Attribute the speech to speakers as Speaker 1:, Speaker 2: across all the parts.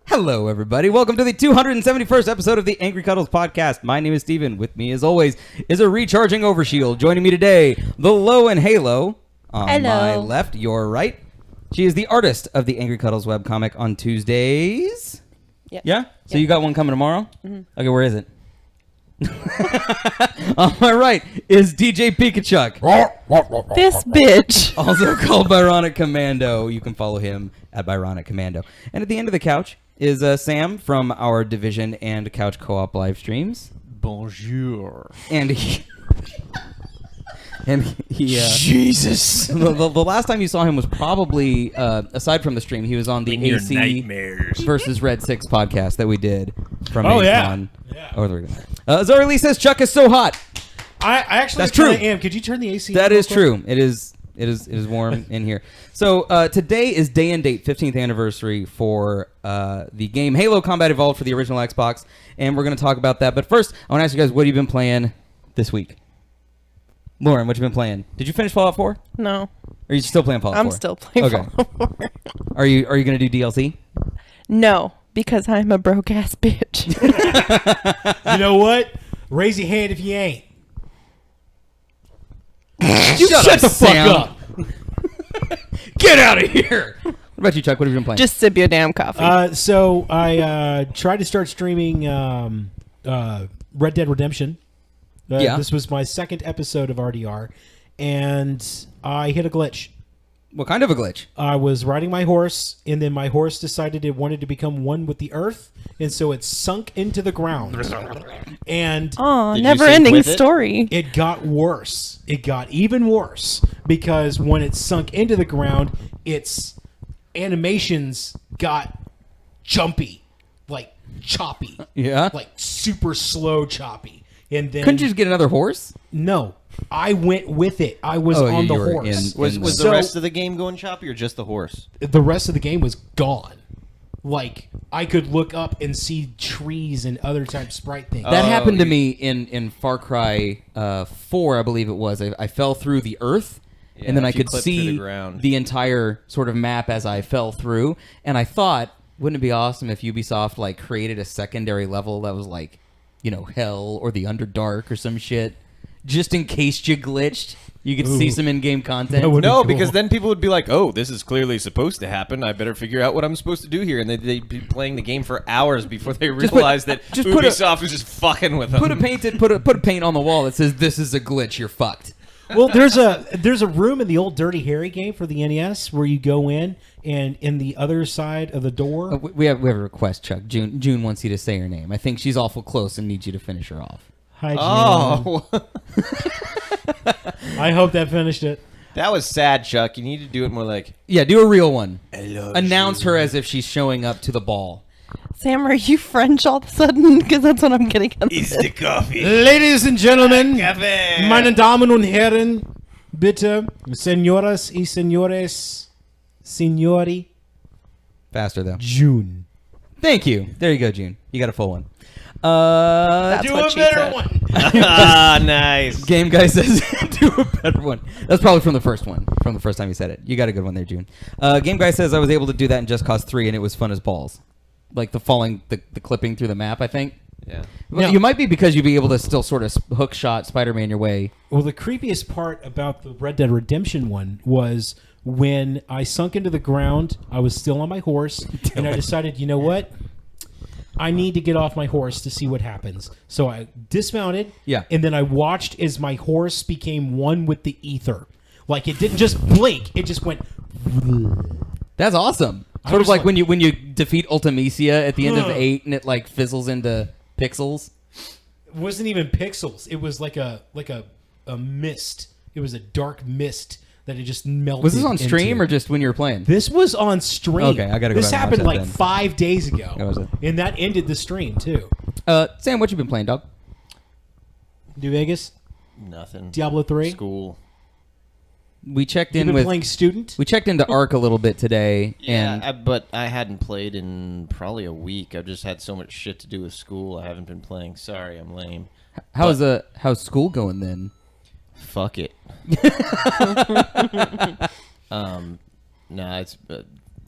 Speaker 1: Hello, everybody. Welcome to the 271st episode of the Angry Cuddles podcast. My name is Steven. With me, as always, is a recharging overshield. Joining me today, the Low and Halo. On my left, your right. She is the artist of the Angry Cuddles webcomic on Tuesdays.
Speaker 2: Yep.
Speaker 1: Yeah? So you got one coming tomorrow?
Speaker 2: Mm-hmm.
Speaker 1: Okay, where is it? On my right is DJ Pikachuck.
Speaker 2: This bitch.
Speaker 1: Also called Byronic Commando. You can follow him at Byronic Commando. And at the end of the couch is Sam from our Division and Couch Co-op live streams.
Speaker 3: Bonjour.
Speaker 1: And he
Speaker 3: Jesus.
Speaker 1: The last time you saw him was probably, aside from the stream, he was on the AC
Speaker 3: nightmares.
Speaker 1: versus Red 6 podcast that we did from
Speaker 3: Oh,
Speaker 1: AC1.
Speaker 3: yeah.
Speaker 1: Over the weekend. Zora Lee says Chuck is so hot.
Speaker 3: I actually
Speaker 1: That's true.
Speaker 3: am. Could you turn the AC?
Speaker 1: That
Speaker 3: real
Speaker 1: is
Speaker 3: quick?
Speaker 1: true. It is warm in here. So today is day and date 15th anniversary for the game Halo Combat Evolved for the original Xbox, and we're going to talk about that. But first, I want to ask you guys, what have you been playing this week? Lauren, what you been playing? Did you finish Fallout 4?
Speaker 2: No.
Speaker 1: Or are you still playing Fallout 4?
Speaker 2: I'm still playing Fallout 4.
Speaker 1: Are you going to do DLC?
Speaker 2: No, because I'm a broke ass bitch.
Speaker 3: You know what? Raise your hand if you ain't.
Speaker 1: Shut the
Speaker 3: Fuck up.
Speaker 1: Get out of here! What about you, Chuck? What have you been playing?
Speaker 2: Just sip your damn coffee.
Speaker 3: So I tried to start streaming Red Dead Redemption.
Speaker 1: Yeah.
Speaker 3: This was my second episode of RDR, and I hit a glitch.
Speaker 1: What kind of a glitch?
Speaker 3: I was riding my horse, and then my horse decided it wanted to become one with the earth, and so it sunk into the ground. And
Speaker 2: Aw,
Speaker 4: Did you
Speaker 2: never
Speaker 4: sync
Speaker 2: ending
Speaker 4: with it?
Speaker 2: story.
Speaker 3: it got worse. It got even worse because when it sunk into the ground, its animations got jumpy, like choppy.
Speaker 1: Yeah?
Speaker 3: Like super slow choppy. And then
Speaker 1: Couldn't you just get another horse?
Speaker 3: no, I went with it. I was
Speaker 1: Oh,
Speaker 3: on the
Speaker 1: you were
Speaker 3: horse.
Speaker 1: in-
Speaker 4: Was
Speaker 3: So-
Speaker 4: the rest of the game going choppy or just the horse?
Speaker 3: The rest of the game was gone. Like I could look up and see trees and other type sprite things.
Speaker 1: That
Speaker 4: Oh,
Speaker 1: happened to
Speaker 4: you-
Speaker 1: me in Far Cry 4, I believe it was. I fell through the earth,
Speaker 4: Yeah,
Speaker 1: and then I
Speaker 4: if you
Speaker 1: could
Speaker 4: clip through
Speaker 1: see
Speaker 4: the ground.
Speaker 1: the entire sort of map as I fell through. And I thought, wouldn't it be awesome if Ubisoft like created a secondary level that was like, you know, Hell or the Underdark or some shit, just in case you glitched, you could see
Speaker 3: Ooh.
Speaker 1: some in-game content.
Speaker 3: That would-
Speaker 4: No,
Speaker 3: cool.
Speaker 4: because then people would be like, "Oh, this is clearly supposed to happen. I better figure out what I'm supposed to do here." And they'd be playing the game for hours before they realize that
Speaker 1: just put a-
Speaker 4: Ubisoft was just fucking with them.
Speaker 1: Put a paint on the wall that says "This is a glitch. You're fucked."
Speaker 3: Well, there's a room in the old Dirty Harry game for the NES where you go in, and in the other side of the door.
Speaker 1: We have a request, Chuck. June wants you to say her name. I think she's awful close and needs you to finish her off.
Speaker 3: Hi, Jim.
Speaker 4: Oh,
Speaker 3: I hope that finished it.
Speaker 4: that was sad, Chuck. You need to do it more like,
Speaker 1: Yeah, do a real one.
Speaker 4: "I love
Speaker 1: Announce
Speaker 4: you."
Speaker 1: her as if she's showing up to the ball.
Speaker 2: Sam, are you French all of a sudden? Because that's what I'm getting out of
Speaker 4: It's
Speaker 2: this.
Speaker 4: the coffee.
Speaker 3: Ladies and gentlemen,
Speaker 4: Café.
Speaker 3: meine Damen und Herren, bitte, señoras y señores, signori,
Speaker 1: Faster though.
Speaker 3: June.
Speaker 1: Thank you. There you go, June. You got a full one.
Speaker 2: That's
Speaker 3: Do
Speaker 2: what
Speaker 3: a
Speaker 2: she
Speaker 3: better
Speaker 2: said.
Speaker 3: one.
Speaker 4: Ah, nice.
Speaker 1: Game guy says, do a better one. That's probably from the first one, from the first time you said it. You got a good one there, June. Game guy says, I was able to do that in Just Cause 3, and it was fun as balls. Like the clipping through the map, I think.
Speaker 4: Yeah.
Speaker 1: Well,
Speaker 3: Now-
Speaker 1: you might be because you'd be able to still sort of hook shot Spider-Man your way.
Speaker 3: Well, the creepiest part about the Red Dead Redemption one was when I sunk into the ground, I was still on my horse, and I decided, you know what? I need to get off my horse to see what happens. So I dismounted,
Speaker 1: Yeah.
Speaker 3: and then I watched as my horse became one with the ether. Like, it didn't just blink, it just went...
Speaker 1: That's awesome.
Speaker 3: I
Speaker 1: Sort of
Speaker 3: was
Speaker 1: like
Speaker 3: like-
Speaker 1: when you defeat Ultimecia at the end of 8 and it like fizzles into pixels.
Speaker 3: It wasn't even pixels. It was like a mist. It was a dark mist that it just melted.
Speaker 1: Was this on stream
Speaker 3: into.
Speaker 1: or just when you were playing?
Speaker 3: This was on stream.
Speaker 1: Okay, I gotta go
Speaker 3: This
Speaker 1: back and
Speaker 3: happened
Speaker 1: watch
Speaker 3: like
Speaker 1: that then.
Speaker 3: 5 days ago,
Speaker 1: That was it.
Speaker 3: and that ended the stream too.
Speaker 1: Sam, what you been playing, dog?
Speaker 3: New Vegas,
Speaker 4: Nothing.
Speaker 3: Diablo 3.
Speaker 4: School.
Speaker 1: We checked
Speaker 3: You've
Speaker 1: in
Speaker 3: been
Speaker 1: with
Speaker 3: playing student.
Speaker 1: we checked into Ark a little bit today, and
Speaker 4: But I hadn't played in probably a week. I've just had so much shit to do with school. I haven't been playing. Sorry, I'm lame.
Speaker 1: how's school going then?
Speaker 4: Fuck it. Nah, it's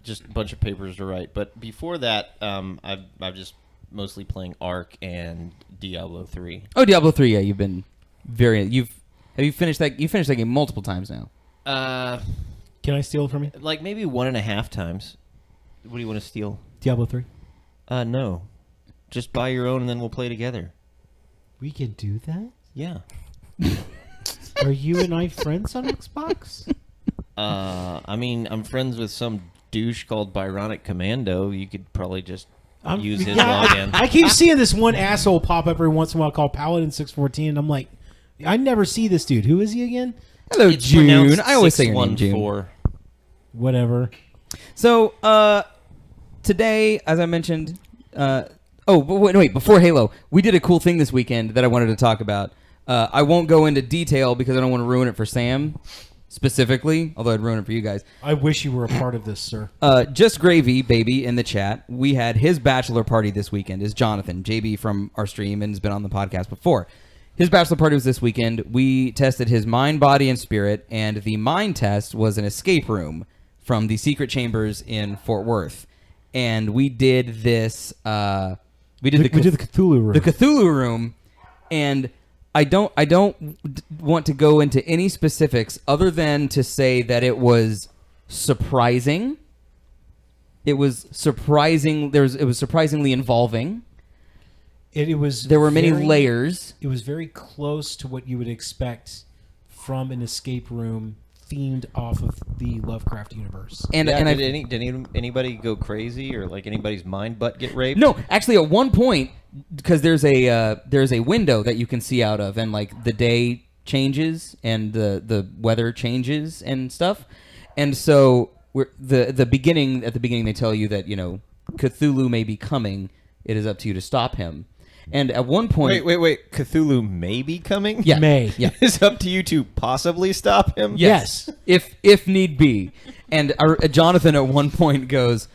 Speaker 4: just a bunch of papers to write. But before that, I've just mostly playing Ark and Diablo 3.
Speaker 1: Oh, Diablo 3. Yeah, you've been have you finished that? You finished that game multiple times now.
Speaker 3: Can I steal it from you?
Speaker 4: Like maybe 1.5 times. What do you want to steal?
Speaker 3: Diablo 3.
Speaker 4: No. Just buy your own and then we'll play together.
Speaker 3: We can do that?
Speaker 4: Yeah.
Speaker 3: Are you and I friends on Xbox?
Speaker 4: I mean, I'm friends with some douche called Byronic Commando. You could probably just use his login.
Speaker 3: I keep seeing this one asshole pop up every once in a while called Paladin614, and I'm like, I never see this dude. Who is he again?
Speaker 1: Hello,
Speaker 4: It's
Speaker 1: June.
Speaker 4: pronounced
Speaker 1: I always say your name, June.
Speaker 4: 614.
Speaker 3: Whatever.
Speaker 1: So, today, as I mentioned, but wait, before Halo, we did a cool thing this weekend that I wanted to talk about. I won't go into detail because I don't want to ruin it for Sam specifically, although I'd ruin it for you guys.
Speaker 3: I wish you were a part of this, sir.
Speaker 1: Just Gravy, baby, in the chat. We had his bachelor party this weekend. Is Jonathan, JB from our stream, and has been on the podcast before. His bachelor party was this weekend. We tested his mind, body, and spirit, and the mind test was an escape room from the secret chambers in Fort Worth. And we did this. We did the
Speaker 3: Cthulhu room.
Speaker 1: The Cthulhu room, and I don't want to go into any specifics other than to say that it was surprising. It was surprising. It was surprisingly involving.
Speaker 3: It was.
Speaker 1: There were many layers.
Speaker 3: It was very close to what you would expect from an escape room themed off of the Lovecraft universe.
Speaker 4: Did anybody go crazy or like anybody's mind butt get raped?
Speaker 1: No, actually, at one point, because there's a window that you can see out of, and like the day changes and the weather changes and stuff, and so at the beginning they tell you that Cthulhu may be coming. It is up to you to stop him. And at one point...
Speaker 4: Wait. Cthulhu may be coming?
Speaker 1: Yeah.
Speaker 3: May.
Speaker 1: Yeah.
Speaker 4: It's up to you to possibly stop him?
Speaker 3: Yes.
Speaker 1: If need be. And Jonathan at one point goes,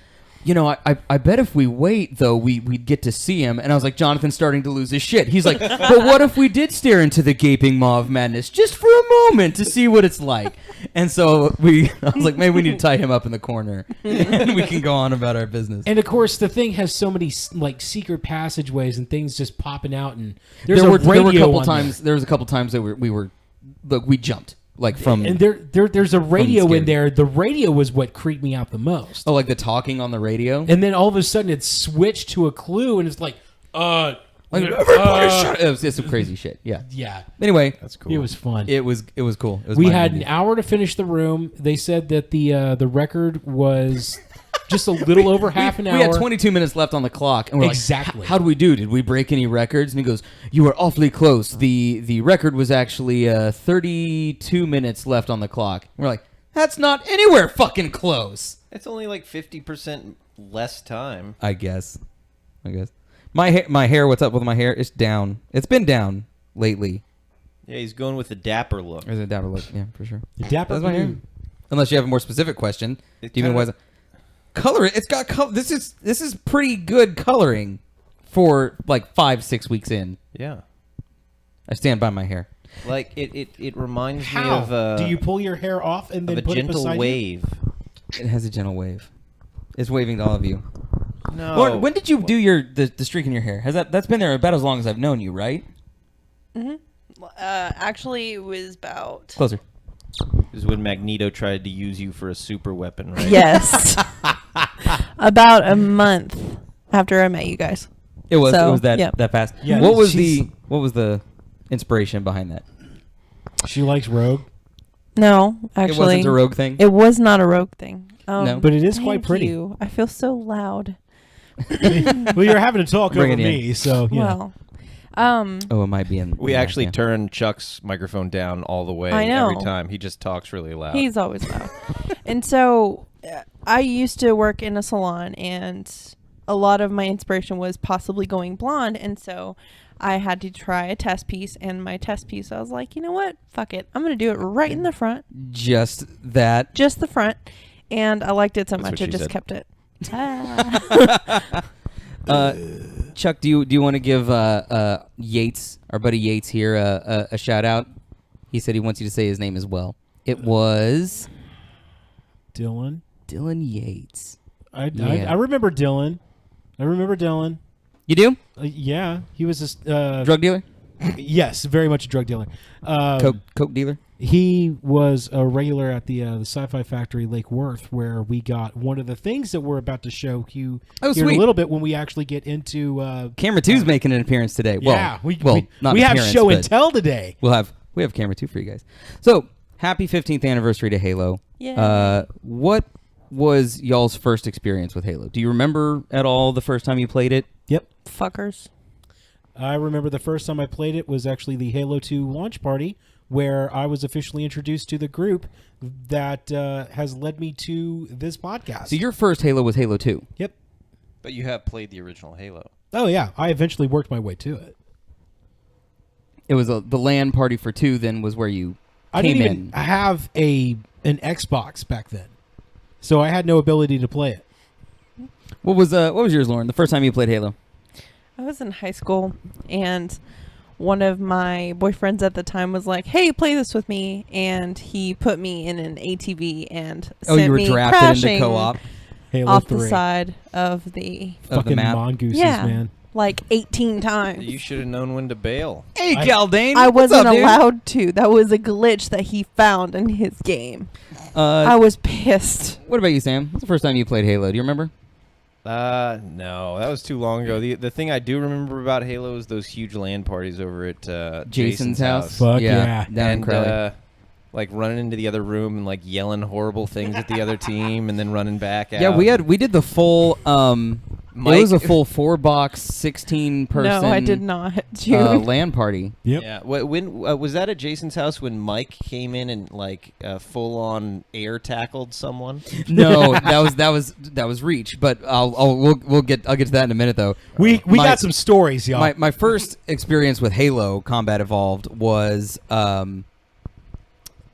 Speaker 1: I bet if we wait, though, we'd get to see him. And I was like, Jonathan's starting to lose his shit. He's like, but what if we did stare into the gaping maw of madness just for a moment to see what it's like? And so I was like, maybe we need to tie him up in the corner and we can go on about our business.
Speaker 3: And of course, the thing has so many like secret passageways and things just popping out. And
Speaker 1: There were a couple times that we jumped. Like from
Speaker 3: and there's a radio in there. The radio was what creeped me out the most.
Speaker 1: Oh, like the talking on the radio,
Speaker 3: and then all of a sudden it switched to a clue, and it's like,
Speaker 1: everybody shut up. It's some crazy shit. Yeah.
Speaker 3: Yeah.
Speaker 1: Anyway,
Speaker 4: that's cool.
Speaker 3: It was fun.
Speaker 1: It was cool. It was
Speaker 3: we had an hour to finish the room. They said that the record was just a little over half an hour.
Speaker 1: We had 22 minutes left on the clock, and we're
Speaker 3: exactly.
Speaker 1: Like, how do we do? Did we break any records? And he goes, you were awfully close. The record was actually 32 minutes left on the clock. And we're like, that's not anywhere fucking close.
Speaker 4: It's only like 50% less time.
Speaker 1: I guess. My hair. What's up with my hair? It's down. It's been down lately.
Speaker 4: Yeah, he's going with the dapper look.
Speaker 1: There's a dapper look. Yeah, for sure.
Speaker 3: The dapper
Speaker 1: That's my hair. Unless you have a more specific question. Color it. It's got color. This is pretty good coloring for like 5-6 weeks in.
Speaker 4: Yeah.
Speaker 1: I stand by my hair.
Speaker 4: Like it reminds me
Speaker 3: How?
Speaker 4: of
Speaker 3: Do you pull your hair off and then
Speaker 4: a
Speaker 3: put it
Speaker 4: gentle
Speaker 3: beside
Speaker 4: wave.
Speaker 1: It has a gentle wave. It's waving to all of you.
Speaker 4: No.
Speaker 1: Lauren, when did you do the streak in your hair? That's been there about as long as I've known you, right?
Speaker 2: Mm-hmm. Actually, it was about...
Speaker 1: Closer.
Speaker 4: This is when Magneto tried to use you for a super weapon, right?
Speaker 2: Yes. About a month after I met you guys.
Speaker 1: It was
Speaker 2: So,
Speaker 1: that
Speaker 2: yeah.
Speaker 1: that fast.
Speaker 3: Yeah,
Speaker 1: What was the inspiration behind that?
Speaker 3: She likes Rogue,
Speaker 2: No, actually.
Speaker 1: It wasn't a rogue thing.
Speaker 2: It was not a rogue thing.
Speaker 1: No.
Speaker 3: but it is quite
Speaker 2: Thank
Speaker 3: pretty.
Speaker 2: you. I feel so loud.
Speaker 3: Well, you're having to talk
Speaker 1: Bring
Speaker 3: over
Speaker 1: it in.
Speaker 3: me, so yeah.
Speaker 2: Well,
Speaker 1: Oh, it might be in.
Speaker 4: We
Speaker 1: yeah,
Speaker 4: actually
Speaker 1: yeah.
Speaker 4: turn Chuck's microphone down all the way
Speaker 2: I know.
Speaker 4: every time. He just talks really loud.
Speaker 2: he's always loud. And so I used to work in a salon, and a lot of my inspiration was possibly going blonde. And so I had to try a test piece, and my test piece, I was like, you know what? Fuck it. I'm going to do it right in the front.
Speaker 1: Just that.
Speaker 2: Just the front. And I liked it so
Speaker 4: That's
Speaker 2: much,
Speaker 4: what
Speaker 2: I
Speaker 4: she
Speaker 2: just
Speaker 4: said.
Speaker 2: kept it.
Speaker 1: Chuck, do you want to give Yates, our buddy Yates here, a shout out? He said he wants you to say his name as well. It was
Speaker 3: Dylan.
Speaker 1: Dylan Yates.
Speaker 3: I
Speaker 1: Yeah.
Speaker 3: remember Dylan.
Speaker 1: You do?
Speaker 3: Yeah, he was a
Speaker 1: Drug dealer?
Speaker 3: yes, very much a drug dealer.
Speaker 1: Coke dealer?
Speaker 3: He was a regular at the Sci-Fi Factory Lake Worth, where we got one of the things that we're about to show you
Speaker 1: Oh,
Speaker 3: here in
Speaker 1: sweet.
Speaker 3: a little bit when we actually get into.
Speaker 1: Camera 2's making an appearance today.
Speaker 3: Yeah,
Speaker 1: Not
Speaker 3: we have
Speaker 1: appearance,
Speaker 3: show and
Speaker 1: but
Speaker 3: tell today.
Speaker 1: we have camera 2 for you guys. So, happy 15th anniversary to Halo.
Speaker 2: Yay.
Speaker 1: What was y'all's first experience with Halo? Do you remember at all the first time you played it?
Speaker 3: Yep.
Speaker 2: Fuckers.
Speaker 3: I remember the first time I played it was actually the Halo 2 launch party, where I was officially introduced to the group that has led me to this podcast.
Speaker 1: So your first Halo was Halo 2.
Speaker 3: Yep.
Speaker 4: But you have played the original Halo.
Speaker 3: Oh, yeah. I eventually worked my way to it.
Speaker 1: It was the LAN party for 2 then was where you
Speaker 3: I
Speaker 1: came
Speaker 3: didn't
Speaker 1: in.
Speaker 3: even have an Xbox back then, so I had no ability to play it.
Speaker 1: What was yours, Lauren? The first time you played Halo?
Speaker 2: I was in high school, and one of my boyfriends at the time was like, "Hey, play this with me," and he put me in an ATV and sent
Speaker 1: you were
Speaker 2: me
Speaker 1: drafted
Speaker 2: crashing
Speaker 1: into co-op
Speaker 3: Halo
Speaker 2: off
Speaker 3: 3.
Speaker 2: the side of the
Speaker 3: Fucking
Speaker 1: map.
Speaker 3: mongooses,
Speaker 2: yeah,
Speaker 3: man.
Speaker 2: like 18 times.
Speaker 4: You should have known when to bail.
Speaker 1: Hey,
Speaker 3: I-
Speaker 1: Galdane.
Speaker 2: I
Speaker 1: what's
Speaker 2: wasn't
Speaker 1: up, dude?
Speaker 2: allowed to. That was a glitch that he found in his game. I was pissed.
Speaker 1: What about you, Sam? What's the first time you played Halo? Do you remember?
Speaker 4: No, that was too long ago. The thing I do remember about Halo is those huge LAN parties over at
Speaker 1: Jason's house.
Speaker 3: Fuck yeah.
Speaker 1: Down in
Speaker 4: And
Speaker 1: Crowley.
Speaker 4: like running into the other room and like yelling horrible things at the other team and then running back out.
Speaker 1: Yeah, we did the full. It was a full 4-box, 16-person.
Speaker 2: No, I did not. Dude.
Speaker 1: LAN party.
Speaker 3: Yep.
Speaker 4: Yeah. When was that at Jason's house when Mike came in and like full on air tackled someone?
Speaker 1: No, that was Reach. But I'll get to that in a minute though.
Speaker 3: We
Speaker 1: My-
Speaker 3: got some stories, y'all.
Speaker 1: My first experience with Halo Combat Evolved was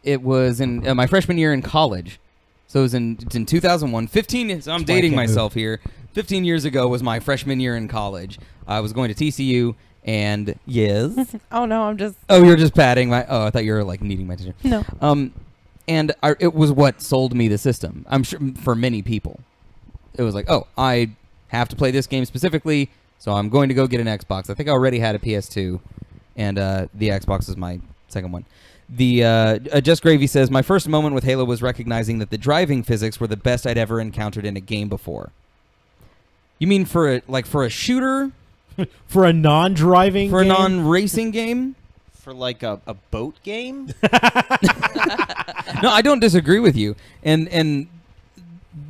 Speaker 1: it was in my freshman year in college. So it was in 2001. 15. So I'm
Speaker 3: That's why I
Speaker 1: dating
Speaker 3: can't
Speaker 1: myself here. 15 years ago was my freshman year in college. I was going to TCU, and yes.
Speaker 2: Oh no, I'm just
Speaker 1: Oh, you're just patting my. Oh, I thought you were like kneading my tissue.
Speaker 2: no.
Speaker 1: And it was what sold me the system. I'm sure for many people, it was like, oh, I have to play this game specifically, so I'm going to go get an Xbox. I think I already had a PS2, and the Xbox is my second one. The Just Gravy says, my first moment with Halo was recognizing that the driving physics were the best I'd ever encountered in a game before. You mean for a shooter,
Speaker 3: For a non-driving
Speaker 1: for
Speaker 3: game?
Speaker 1: a non-racing game?
Speaker 4: For like a boat game?
Speaker 1: No, I don't disagree with you. And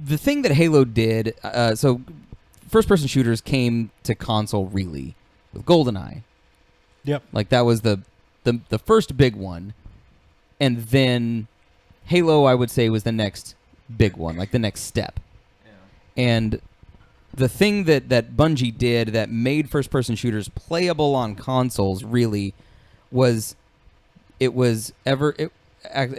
Speaker 1: the thing that Halo did, so first-person shooters came to console really with GoldenEye.
Speaker 3: Yep.
Speaker 1: Like that was the first big one, and then Halo, I would say, was the next big one, like the next step. Yeah. And the thing that Bungie did that made first-person shooters playable on consoles really was it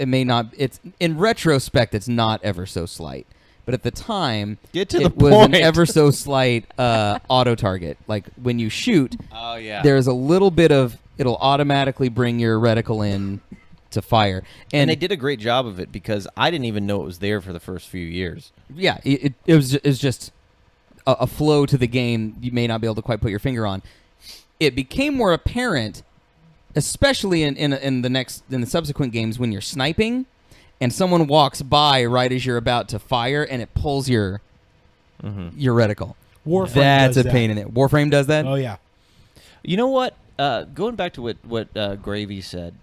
Speaker 1: may not, it's in retrospect it's not ever so slight, but at the time
Speaker 4: Get to
Speaker 1: it
Speaker 4: the
Speaker 1: was
Speaker 4: point.
Speaker 1: an ever so slight auto target. Like when you shoot,
Speaker 4: Oh yeah.
Speaker 1: there's a little bit of, it'll automatically bring your reticle in to fire,
Speaker 4: and they did a great job of it because I didn't even know it was there for the first few years.
Speaker 1: yeah, it was just a flow to the game you may not be able to quite put your finger on. It became more apparent, especially in the subsequent games when you're sniping and someone walks by right as you're about to fire and it pulls your reticle.
Speaker 3: Warframe
Speaker 1: That's
Speaker 3: does
Speaker 1: a pain in it. Warframe does that?
Speaker 3: Oh, yeah.
Speaker 4: You know what? Going back to what Gravy said,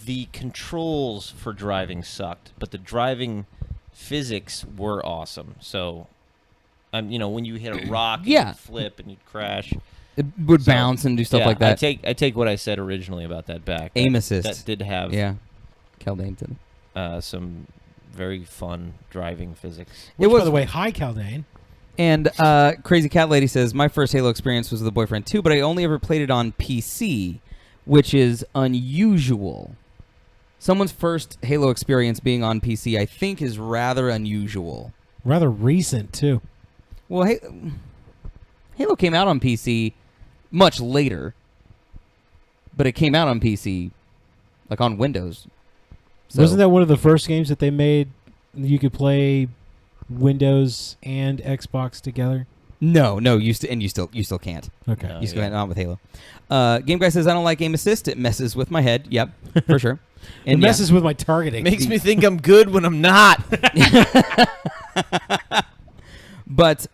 Speaker 4: the controls for driving sucked, but the driving physics were awesome. So, when you hit a rock,
Speaker 1: Yeah.
Speaker 4: you'd flip and you'd crash.
Speaker 1: It would bounce and do stuff
Speaker 4: Yeah,
Speaker 1: like that.
Speaker 4: I take what I said originally about that back.
Speaker 1: Aim
Speaker 4: That-
Speaker 1: assist.
Speaker 4: That did have
Speaker 1: Yeah. Caldane did.
Speaker 4: some very fun driving physics.
Speaker 3: Which,
Speaker 1: was-
Speaker 3: by the way, hi, Caldane.
Speaker 1: And Crazy Cat Lady says, my first Halo experience was with a boyfriend too, but I only ever played it on PC, which is unusual. Someone's first Halo experience being on PC, I think, is rather unusual.
Speaker 3: Rather recent, too.
Speaker 1: Well, Halo came out on PC much later, but it came out on PC, like on Windows. So,
Speaker 3: Wasn't that one of the first games that they made you could play Windows and Xbox together?
Speaker 1: No, you still can't.
Speaker 3: Okay.
Speaker 4: No.
Speaker 1: You still
Speaker 4: yeah.
Speaker 1: can't, not with Halo. Game Guy says, I don't like aim assist. It messes with my head. Yep, for sure.
Speaker 3: It messes with my targeting.
Speaker 4: Makes me think I'm good when I'm not.
Speaker 1: But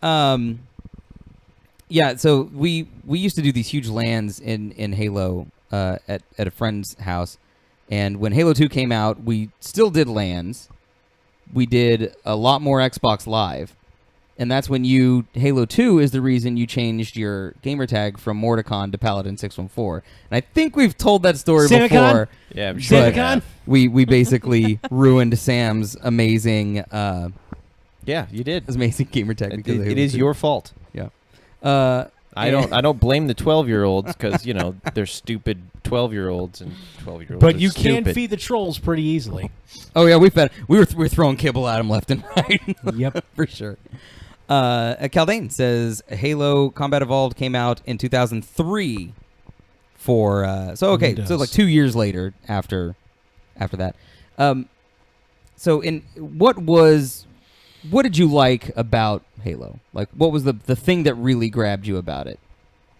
Speaker 1: yeah, so we used to do these huge LANs in Halo at a friend's house, and when Halo 2 came out, we still did LANs. We did a lot more Xbox Live, and that's when Halo 2 is the reason you changed your gamer tag from Mordecon to Paladin 614. And I think we've told that story
Speaker 3: Samicon?
Speaker 1: before.
Speaker 4: Yeah, I'm sure.
Speaker 1: But
Speaker 3: Samicon?
Speaker 1: we basically ruined Sam's amazing
Speaker 4: Yeah, you did.
Speaker 1: amazing gamer tag because of
Speaker 4: It
Speaker 1: Halo
Speaker 4: is
Speaker 1: 2.
Speaker 4: your fault.
Speaker 1: Yeah.
Speaker 4: I don't blame the 12-year-olds because they're stupid 12-year-olds and 12-year-olds.
Speaker 3: But
Speaker 4: are
Speaker 3: you can
Speaker 4: stupid.
Speaker 3: feed the trolls pretty easily.
Speaker 1: Oh yeah, we were throwing kibble at him left and right.
Speaker 3: Yep.
Speaker 1: For sure. Caldane says Halo Combat Evolved came out in 2003 for so
Speaker 3: Windows.
Speaker 1: like 2 years later after that. So what did you like about Halo? Like, what was the thing that really grabbed you about it?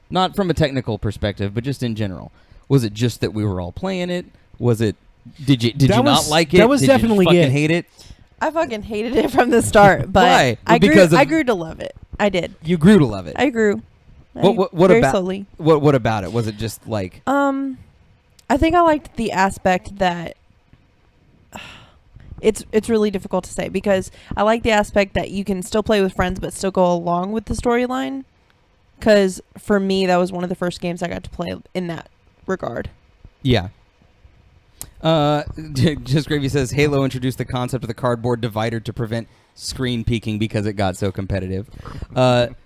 Speaker 1: Not from a technical perspective, but just in general. Was it just that we were all playing it? Was it? Did you not
Speaker 3: was-
Speaker 1: like it?
Speaker 3: that was
Speaker 1: Did
Speaker 3: definitely
Speaker 1: you fucking
Speaker 3: it.
Speaker 1: hate it?
Speaker 2: I fucking hated it from the start, but
Speaker 1: Why?
Speaker 2: I
Speaker 1: Because of-
Speaker 2: grew to love it. I did.
Speaker 1: You grew to love it.
Speaker 2: I grew.
Speaker 1: What
Speaker 2: very
Speaker 1: about
Speaker 2: slowly.
Speaker 1: What about it? Was it just like
Speaker 2: I think I liked the aspect that it's really difficult to say because I like the aspect that you can still play with friends but still go along with the storyline. Because for me, that was one of the first games I got to play in that regard.
Speaker 1: yeah? Just Gravy says Halo introduced the concept of the cardboard divider to prevent screen peeking because it got so competitive.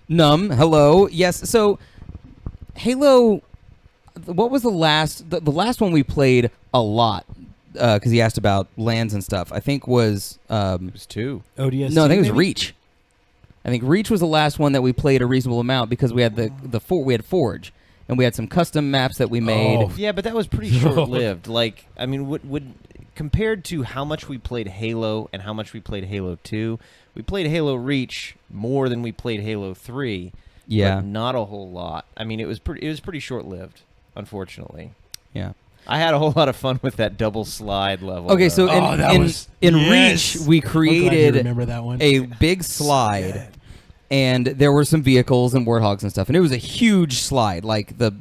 Speaker 1: Num, hello, yes. So Halo, what was the last one we played a lot? Because he asked about LANs and stuff. I think was
Speaker 4: It was 2.
Speaker 3: ODST,
Speaker 1: no, I think it was
Speaker 3: maybe?
Speaker 1: Reach. I think Reach was the last one that we played a reasonable amount because we had we had Forge and we had some custom maps that we made.
Speaker 3: Oh.
Speaker 4: Yeah, but that was pretty short-lived. Like, I mean, would compared to how much we played Halo and how much we played Halo 2, we played Halo Reach more than we played Halo 3.
Speaker 1: Yeah.
Speaker 4: but not a whole lot. I mean, it was pretty short-lived, unfortunately.
Speaker 1: Yeah.
Speaker 4: I had a whole lot of fun with that double slide level.
Speaker 1: Okay,
Speaker 4: though.
Speaker 1: so
Speaker 3: yes.
Speaker 1: in Reach we
Speaker 3: I'm glad you
Speaker 1: created
Speaker 3: remember that one.
Speaker 1: a big slide, and there were some vehicles and warthogs and stuff, and it was a huge slide, like I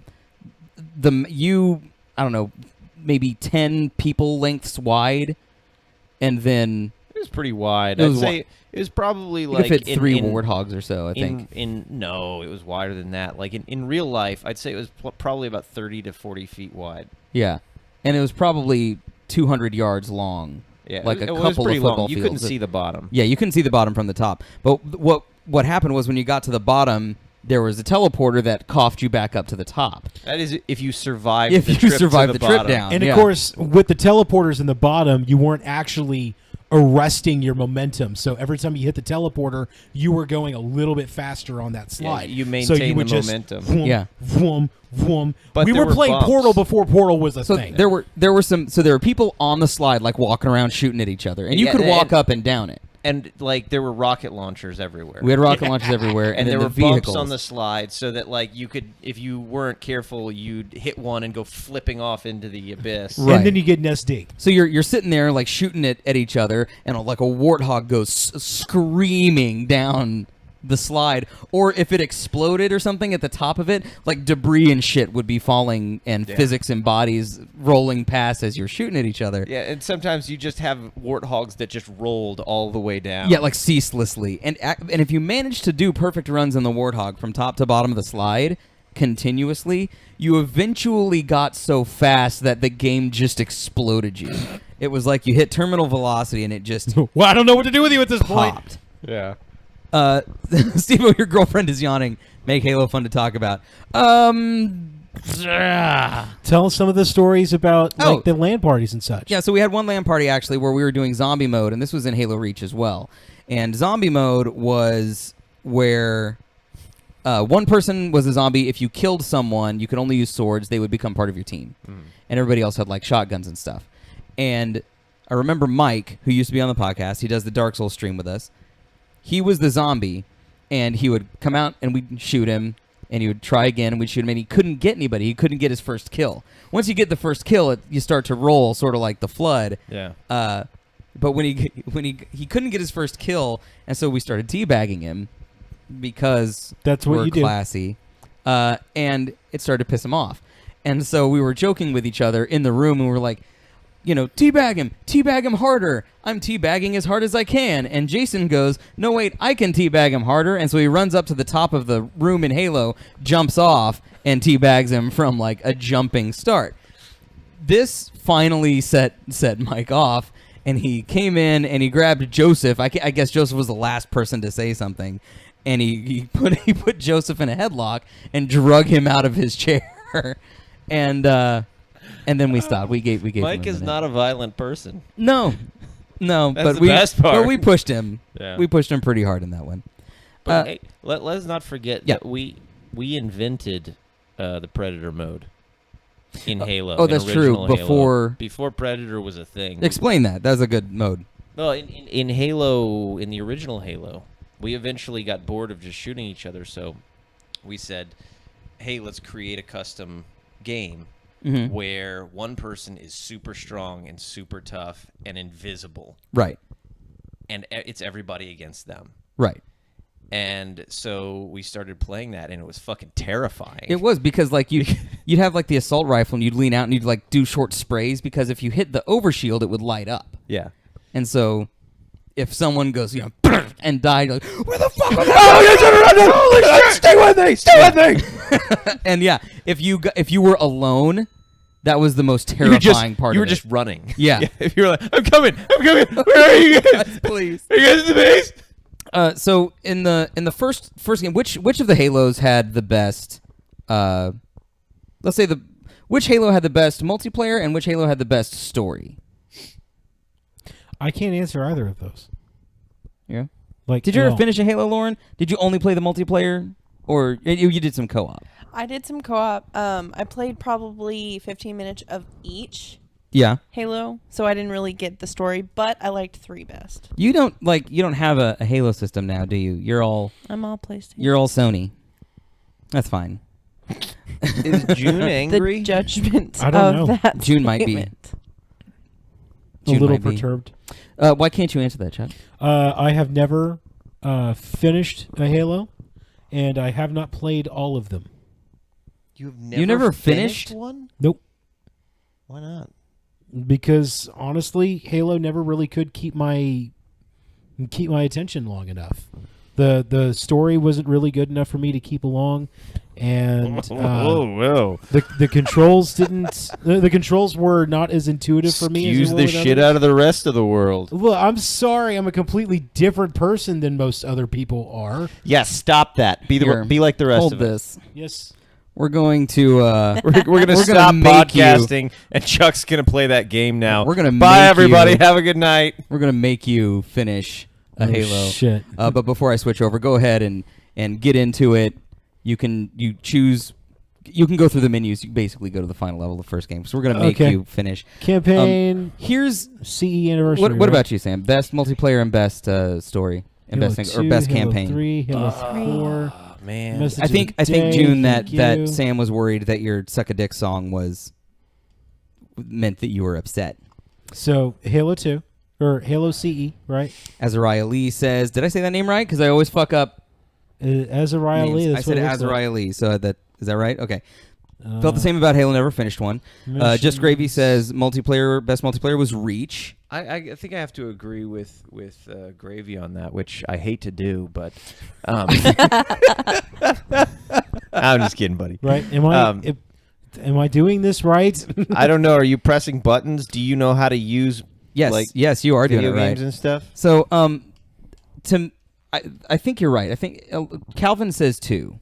Speaker 1: don't know, maybe 10 people lengths wide, and then
Speaker 4: it was pretty wide.
Speaker 1: It was
Speaker 4: I'd say it was probably
Speaker 1: you
Speaker 4: like
Speaker 1: could fit three
Speaker 4: in,
Speaker 1: warthogs or so. I think.
Speaker 4: No, it was wider than that. Like in real life, I'd say it was probably about 30 to 40 feet wide.
Speaker 1: Yeah, and it was probably 200 yards long.
Speaker 4: Yeah,
Speaker 1: like
Speaker 4: it
Speaker 1: a
Speaker 4: was
Speaker 1: couple
Speaker 4: pretty
Speaker 1: of football
Speaker 4: long. You
Speaker 1: fields.
Speaker 4: couldn't see the bottom.
Speaker 1: Yeah, you couldn't see the bottom from the top. But what happened was when you got to the bottom, there was a teleporter that coughed you back up to the top.
Speaker 4: That is if you survived.
Speaker 1: If
Speaker 4: the
Speaker 1: you
Speaker 4: trip
Speaker 1: survived
Speaker 4: to
Speaker 1: the trip
Speaker 4: bottom.
Speaker 1: down.
Speaker 3: And
Speaker 1: Yeah.
Speaker 3: of course, with the teleporters in the bottom, you weren't actually arresting your momentum. So every time you hit the teleporter, you were going a little bit faster on that slide.
Speaker 4: you
Speaker 3: so
Speaker 4: maintain
Speaker 3: you would
Speaker 4: the
Speaker 3: just
Speaker 4: momentum.
Speaker 3: Vroom,
Speaker 1: Yeah.
Speaker 3: vroom, vroom.
Speaker 4: But
Speaker 3: we
Speaker 4: there
Speaker 3: were
Speaker 4: were
Speaker 3: playing
Speaker 4: bumps.
Speaker 3: Portal before Portal was a
Speaker 1: So
Speaker 3: thing.
Speaker 1: there were people on the slide like walking around shooting at each other, and you
Speaker 4: Yeah,
Speaker 1: could walk
Speaker 4: and-
Speaker 1: up and down it.
Speaker 4: And like there were rocket launchers everywhere.
Speaker 1: We had rocket launchers everywhere, and,
Speaker 4: and
Speaker 1: then
Speaker 4: there
Speaker 1: the
Speaker 4: were
Speaker 1: vehicles
Speaker 4: bumps on the slide, so that like you could, if you weren't careful, you'd hit one and go flipping off into the abyss.
Speaker 1: Right.
Speaker 3: And then you get SD.
Speaker 1: So you're sitting there like shooting at each other, and like a warthog goes screaming down the slide, or if it exploded or something at the top of it, like debris and shit would be falling, and physics and bodies rolling past as you're shooting at each other.
Speaker 4: Yeah, and sometimes you just have warthogs that just rolled all the way down.
Speaker 1: Yeah, like ceaselessly. And if you manage to do perfect runs in the warthog from top to bottom of the slide continuously, you eventually got so fast that the game just exploded you. It was like you hit terminal velocity and it just
Speaker 3: Well, I don't know what to do with you at this point.
Speaker 1: popped.
Speaker 4: yeah.
Speaker 1: Steve, your girlfriend is yawning. Make Halo fun to talk about.
Speaker 3: Tell us some of the stories about
Speaker 1: Oh.
Speaker 3: like the LAN parties and such.
Speaker 1: Yeah, so we had one LAN party actually where we were doing zombie mode, and this was in Halo Reach as well. And zombie mode was where one person was a zombie. If you killed someone, you could only use swords. They would become part of your team. And everybody else had like shotguns and stuff. And I remember Mike, who used to be on the podcast. He does the Dark Souls stream with us. He was the zombie, and he would come out and we'd shoot him, and he would try again, and we'd shoot him, and he couldn't get anybody. He couldn't get his first kill. Once you get the first kill, you start to roll, sort of like the Flood.
Speaker 4: Yeah.
Speaker 1: But when he couldn't get his first kill, and so we started teabagging him because
Speaker 3: That's what
Speaker 1: we're
Speaker 3: you do.
Speaker 1: classy, and it started to piss him off. And so we were joking with each other in the room, and we were like, teabag him harder. I'm teabagging as hard as I can. And Jason goes, no, wait, I can teabag him harder. And so he runs up to the top of the room in Halo, jumps off, and teabags him from like a jumping start. This finally set Mike off, and he came in and he grabbed Joseph. I guess Joseph was the last person to say something. And he put Joseph in a headlock and drug him out of his chair. And then we stopped. We gave
Speaker 4: Mike is not a violent person.
Speaker 1: No,
Speaker 4: That's
Speaker 1: but
Speaker 4: the best part.
Speaker 1: But we pushed him.
Speaker 4: Yeah.
Speaker 1: We pushed him pretty hard in that one.
Speaker 4: But hey, let's not forget
Speaker 1: Yeah.
Speaker 4: that we invented the Predator mode in Halo.
Speaker 1: oh,
Speaker 4: in
Speaker 1: that's true.
Speaker 4: original Halo. Before Predator was a thing.
Speaker 1: Explain that. That was a good mode.
Speaker 4: Well, in Halo, in the original Halo, we eventually got bored of just shooting each other, so we said, hey, let's create a custom game where one person is super strong and super tough and invisible.
Speaker 1: Right.
Speaker 4: And it's everybody against them.
Speaker 1: Right.
Speaker 4: And so we started playing that, and it was fucking terrifying.
Speaker 1: It was because like you'd have like the assault rifle, and you'd lean out and you'd like do short sprays, because if you hit the overshield, it would light up.
Speaker 4: Yeah.
Speaker 1: And so if someone goes, and died, you're like, where the fuck was that? Holy shit! Stay with me! Stay with me! And yeah, if you were alone, that was the most terrifying part.
Speaker 4: You were
Speaker 1: of
Speaker 4: just
Speaker 1: it.
Speaker 4: running.
Speaker 1: Yeah.
Speaker 4: If you were like, I'm coming. Where are you guys?
Speaker 1: Please.
Speaker 4: Are you guys in the base?
Speaker 1: So in the first game, which of the Halos had the best? Let's say which Halo had the best multiplayer, and which Halo had the best story?
Speaker 3: I can't answer either of those.
Speaker 1: Yeah.
Speaker 3: Like,
Speaker 1: Did you ever finish a Halo, Lauren? Did you only play the multiplayer, or you did some co-op?
Speaker 2: I did some co-op. I played probably 15 minutes of each
Speaker 1: Yeah.
Speaker 2: Halo, so I didn't really get the story, but I liked 3 best.
Speaker 1: You don't have a Halo system now, do you? You're all
Speaker 2: Sony.
Speaker 1: That's fine.
Speaker 4: Is June angry?
Speaker 2: The judgment
Speaker 3: I don't
Speaker 2: of
Speaker 3: know.
Speaker 2: that
Speaker 1: June might be.
Speaker 2: statement.
Speaker 3: A little
Speaker 1: might be.
Speaker 3: perturbed.
Speaker 1: Why can't you answer that, Chad?
Speaker 3: I have never finished a Halo, and I have not played all of them.
Speaker 4: You
Speaker 1: never finished
Speaker 4: one?
Speaker 3: Nope.
Speaker 4: Why not?
Speaker 3: Because honestly, Halo never really could keep my attention long enough. The story wasn't really good enough for me to keep along, and
Speaker 4: whoa!
Speaker 3: the controls didn't. The controls were not as intuitive for me.
Speaker 4: Excuse
Speaker 3: as
Speaker 4: the shit out of the rest of the world.
Speaker 3: Well, I'm sorry. I'm a completely different person than most other people are.
Speaker 4: Yeah, stop that. Be like the rest
Speaker 1: Hold
Speaker 4: of
Speaker 1: this.
Speaker 3: Yes.
Speaker 1: We're going to
Speaker 4: We're gonna stop podcasting, and Chuck's gonna play that game now.
Speaker 1: We're gonna
Speaker 4: bye,
Speaker 1: make
Speaker 4: everybody.
Speaker 1: you-
Speaker 4: Have a good night.
Speaker 1: We're gonna make you finish a Halo.
Speaker 3: Shit.
Speaker 1: But before I switch over, go ahead and get into it. You can go through the menus. You basically go to the final level of the first game. So we're gonna make you finish.
Speaker 3: Campaign.
Speaker 1: Here's
Speaker 3: CE anniversary.
Speaker 1: what about you, Sam? Best multiplayer and best story and
Speaker 3: Halo
Speaker 1: best
Speaker 3: 2,
Speaker 1: or best
Speaker 3: Halo
Speaker 1: campaign.
Speaker 3: 3, Halo 4.
Speaker 4: Oh, man.
Speaker 3: Message
Speaker 1: I
Speaker 3: of
Speaker 1: think
Speaker 3: the day,
Speaker 1: June
Speaker 3: thank
Speaker 1: that
Speaker 3: you.
Speaker 1: Sam was worried that your "Suck a Dick" song meant that you were upset.
Speaker 3: So Halo 2 or Halo CE, right?
Speaker 1: Azariah Lee says, "Did I say that name right? Because I always fuck up."
Speaker 3: Azariah
Speaker 1: names.
Speaker 3: Lee.
Speaker 1: I
Speaker 3: That's
Speaker 1: said
Speaker 3: what it looks
Speaker 1: Azariah Lee. So is that right? Okay.
Speaker 3: like.
Speaker 1: Felt the same about Halo. Never finished one. Just Gravy
Speaker 3: missions.
Speaker 1: says best multiplayer was Reach.
Speaker 4: I think I have to agree with Gravy on that, which I hate to do, but I'm just kidding, buddy.
Speaker 3: Right? Am I doing this right?
Speaker 4: I don't know. Are you pressing buttons? Do you know how to use
Speaker 1: Yes, you are doing it
Speaker 4: video
Speaker 1: right.
Speaker 4: games and stuff?
Speaker 1: So I think you're right. I think Calvin says 2.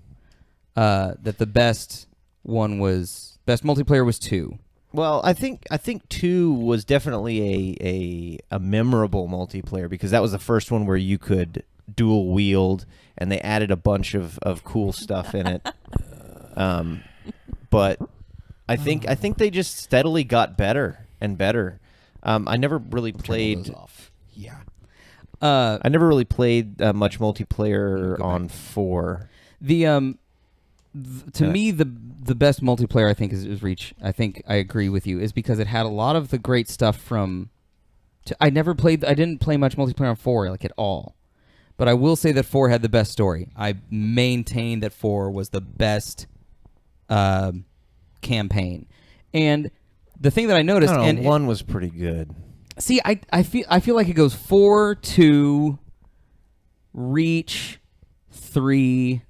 Speaker 1: That the best multiplayer was 2.
Speaker 4: Well, I think 2 was definitely a memorable multiplayer because that was the first one where you could dual wield, and they added a bunch of cool stuff in it. But I think they just steadily got better and better. I never really
Speaker 1: Turn all
Speaker 4: played.
Speaker 1: those off.
Speaker 3: Yeah.
Speaker 4: I never really played much multiplayer
Speaker 1: Go
Speaker 4: on
Speaker 1: back.
Speaker 4: 4.
Speaker 1: To me, the best multiplayer I think is Reach. I think I agree with you, is because it had a lot of the great stuff from. I didn't play much multiplayer on 4 like at all, but I will say that 4 had the best story. I maintain that 4 was the best campaign, and the thing that I noticed,
Speaker 4: I don't know,
Speaker 1: and
Speaker 4: 1 was pretty good.
Speaker 1: see, I feel like it goes 4, 2, Reach, 3.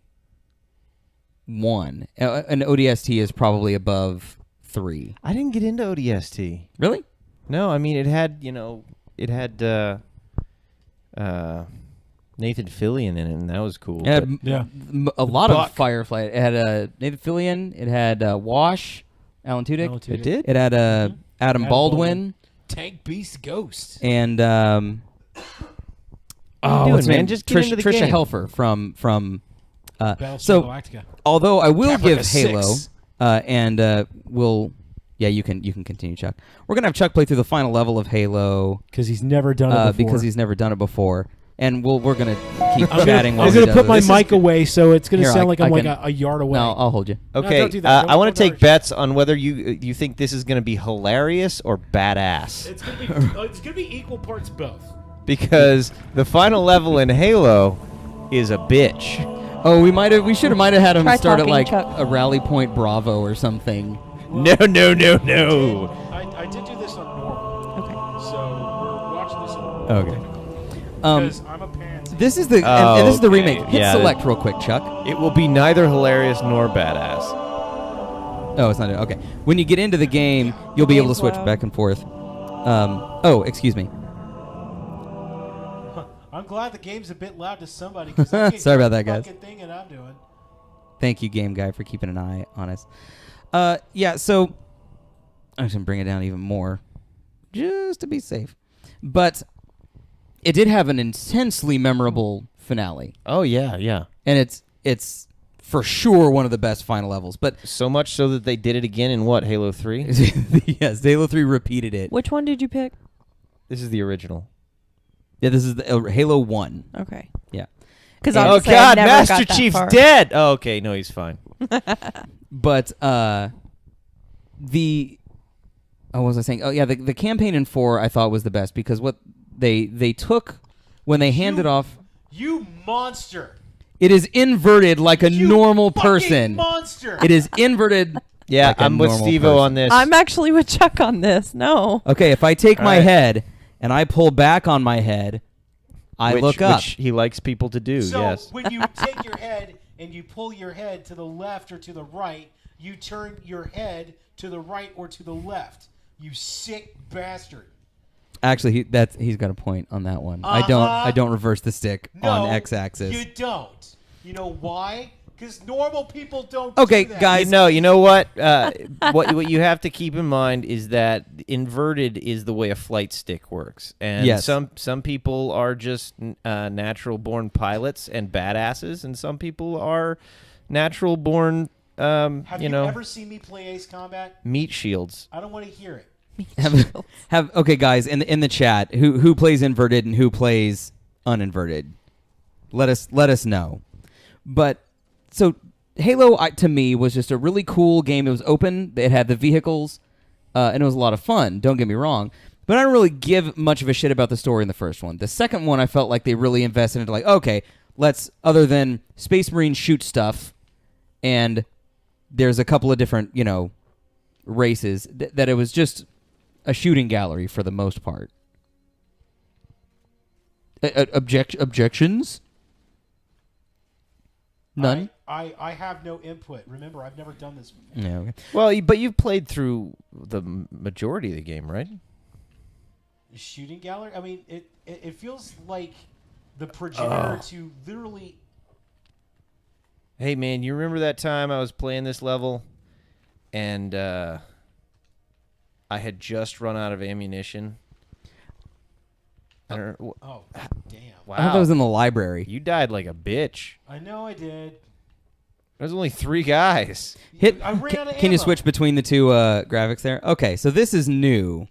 Speaker 1: 1. An ODST is probably above 3.
Speaker 4: I didn't get into ODST.
Speaker 1: Really?
Speaker 4: No, I mean it had Nathan Fillion in it, and that was cool.
Speaker 1: It had
Speaker 3: Yeah.
Speaker 1: a lot
Speaker 3: Buck.
Speaker 1: of Firefly. It had Nathan Fillion. It had Wash, Alan Tudyk.
Speaker 3: Alan Tudyk.
Speaker 4: It did?
Speaker 1: It had Adam
Speaker 3: Adam
Speaker 1: Baldwin,
Speaker 3: Tank Beast Ghost.
Speaker 1: and
Speaker 4: doing,
Speaker 1: what's her
Speaker 4: man?
Speaker 1: name?
Speaker 4: Just get into the
Speaker 1: Trisha
Speaker 4: game.
Speaker 1: Helfer from
Speaker 3: Battlestar
Speaker 1: so
Speaker 3: Galactica.
Speaker 1: although I will
Speaker 3: Caprica
Speaker 1: give Halo
Speaker 3: 6.
Speaker 1: and we'll you can continue, Chuck. We're gonna have Chuck play through the final level of Halo
Speaker 3: Because he's never done it before.
Speaker 1: because he's never done it before, and we're gonna keep
Speaker 3: I'm
Speaker 1: chatting.
Speaker 3: gonna,
Speaker 1: while
Speaker 3: I'm
Speaker 1: he
Speaker 3: gonna
Speaker 1: does
Speaker 3: put my
Speaker 1: it.
Speaker 3: mic away, so it's gonna
Speaker 1: Here,
Speaker 3: sound
Speaker 1: I-
Speaker 3: like
Speaker 1: I
Speaker 3: I'm like
Speaker 1: can-
Speaker 3: a yard away.
Speaker 1: No, I'll hold you.
Speaker 4: Okay,
Speaker 3: don't do that.
Speaker 4: I want to
Speaker 3: Don't
Speaker 4: take
Speaker 3: rush.
Speaker 4: bets on whether you think this is going to be hilarious or badass.
Speaker 3: It's gonna be equal parts both.
Speaker 4: Because the final level in Halo is a bitch.
Speaker 1: Oh, we should have had him
Speaker 2: Try
Speaker 1: start at
Speaker 2: talking,
Speaker 1: like
Speaker 2: Chuck.
Speaker 1: a Rally Point Bravo or something.
Speaker 4: No.
Speaker 3: I did do this on normal.
Speaker 2: Okay.
Speaker 3: So we're watching this on normal.
Speaker 1: Okay.
Speaker 3: Because I'm a pansy.
Speaker 1: This is and this is the
Speaker 4: Okay,
Speaker 1: remake. Hit
Speaker 4: yeah.
Speaker 1: select real quick, Chuck.
Speaker 4: It will be neither hilarious nor badass.
Speaker 1: Oh, it's not it. Okay. When you get into the game, you'll be able to
Speaker 2: Game's
Speaker 1: switch
Speaker 2: loud.
Speaker 1: back and forth. Excuse me.
Speaker 3: I'm glad the game's a bit loud to somebody. 'Cause
Speaker 1: Sorry about that, guys.
Speaker 3: Fucking thing that I'm doing.
Speaker 1: Thank you, game guy, for keeping an eye on us. Yeah. So I'm just gonna bring it down even more, just to be safe. But it did have an intensely memorable finale,
Speaker 4: Oh yeah.
Speaker 1: and it's for sure one of the best final levels. But
Speaker 4: So much so that they did it again in what, Halo 3?
Speaker 1: yes, Halo 3 repeated it.
Speaker 2: Which one did you pick?
Speaker 4: This is the original.
Speaker 1: Yeah, this is the Halo 1.
Speaker 2: Okay.
Speaker 1: Yeah.
Speaker 2: Because
Speaker 1: And-
Speaker 4: Oh
Speaker 2: obviously I
Speaker 4: god,
Speaker 2: never
Speaker 4: Master
Speaker 2: got that
Speaker 4: Chief's
Speaker 2: far.
Speaker 4: dead. Oh, okay, no, he's fine.
Speaker 1: But what was I saying? Oh yeah, the campaign in 4 I thought was the best because what they took when they handed off,
Speaker 3: You monster.
Speaker 1: it is inverted like a
Speaker 3: You
Speaker 1: normal
Speaker 3: fucking
Speaker 1: person.
Speaker 3: monster.
Speaker 1: It is inverted.
Speaker 4: Yeah,
Speaker 1: like a
Speaker 4: I'm with
Speaker 1: normal
Speaker 4: Steve-O
Speaker 1: person.
Speaker 4: on this.
Speaker 2: I'm actually with Chuck on this. No.
Speaker 1: Okay, if I take my
Speaker 4: Alright.
Speaker 1: head and I pull back on my head, I look up.
Speaker 4: Which he likes people to do,
Speaker 3: So
Speaker 4: yes.
Speaker 3: when you take your head and you pull your head to the left or to the right, you turn your head to the right or to the left. You sick bastard.
Speaker 1: Actually, he's got a point on that one. I
Speaker 3: Uh-huh.
Speaker 1: don't reverse the stick
Speaker 3: No,
Speaker 1: on X-axis.
Speaker 3: You don't. You know why? Because normal people don't
Speaker 1: Okay,
Speaker 3: do that.
Speaker 1: guys.
Speaker 4: You know what? What you have to keep in mind is that inverted is the way a flight stick works, and
Speaker 1: Yes.
Speaker 4: some people are just natural born pilots and badasses, and some people are natural born,
Speaker 3: Have you ever seen me play Ace Combat?
Speaker 4: meat shields.
Speaker 3: I don't want to hear it.
Speaker 1: have okay, guys, in the chat, who plays inverted and who plays uninverted? Let us know. But so Halo to me was just a really cool game. It was open. It had the vehicles, and it was a lot of fun. Don't get me wrong. But I don't really give much of a shit about the story in the first one. The second one, I felt like they really invested into like, okay, let's, other than Space Marines shoot stuff, and there's a couple of different, races, that it was just a shooting gallery for the most part. Objections? None?
Speaker 3: I have no input. Remember, I've never done this before.
Speaker 1: Yeah, okay.
Speaker 4: Well, but you've played through the majority of the game, right?
Speaker 3: The shooting gallery? I mean, it feels like the progenitor
Speaker 1: Oh.
Speaker 3: to literally...
Speaker 4: Hey, man, you remember that time I was playing this level, and I had just run out of ammunition? I don't know.
Speaker 3: Oh, damn.
Speaker 4: Wow.
Speaker 1: I thought that was in the library.
Speaker 4: You died like a bitch.
Speaker 3: I know I did.
Speaker 4: There's only 3 guys.
Speaker 1: Hit.
Speaker 3: I ran out of
Speaker 1: Can you
Speaker 3: ammo.
Speaker 1: switch between the two graphics there? Okay, so this is new.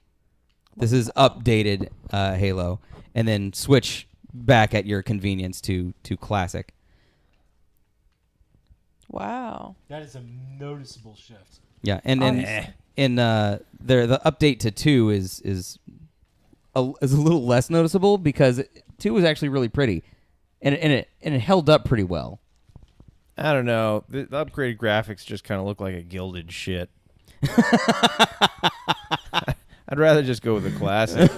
Speaker 1: This is updated Halo, and then switch back at your convenience to classic.
Speaker 2: Wow.
Speaker 3: That is a noticeable shift.
Speaker 1: Yeah, and the update to 2 is a little less noticeable because 2 was actually really pretty, and it held up pretty well.
Speaker 4: I don't know. The upgraded graphics just kind of look like a gilded shit. I'd rather just go with the classic.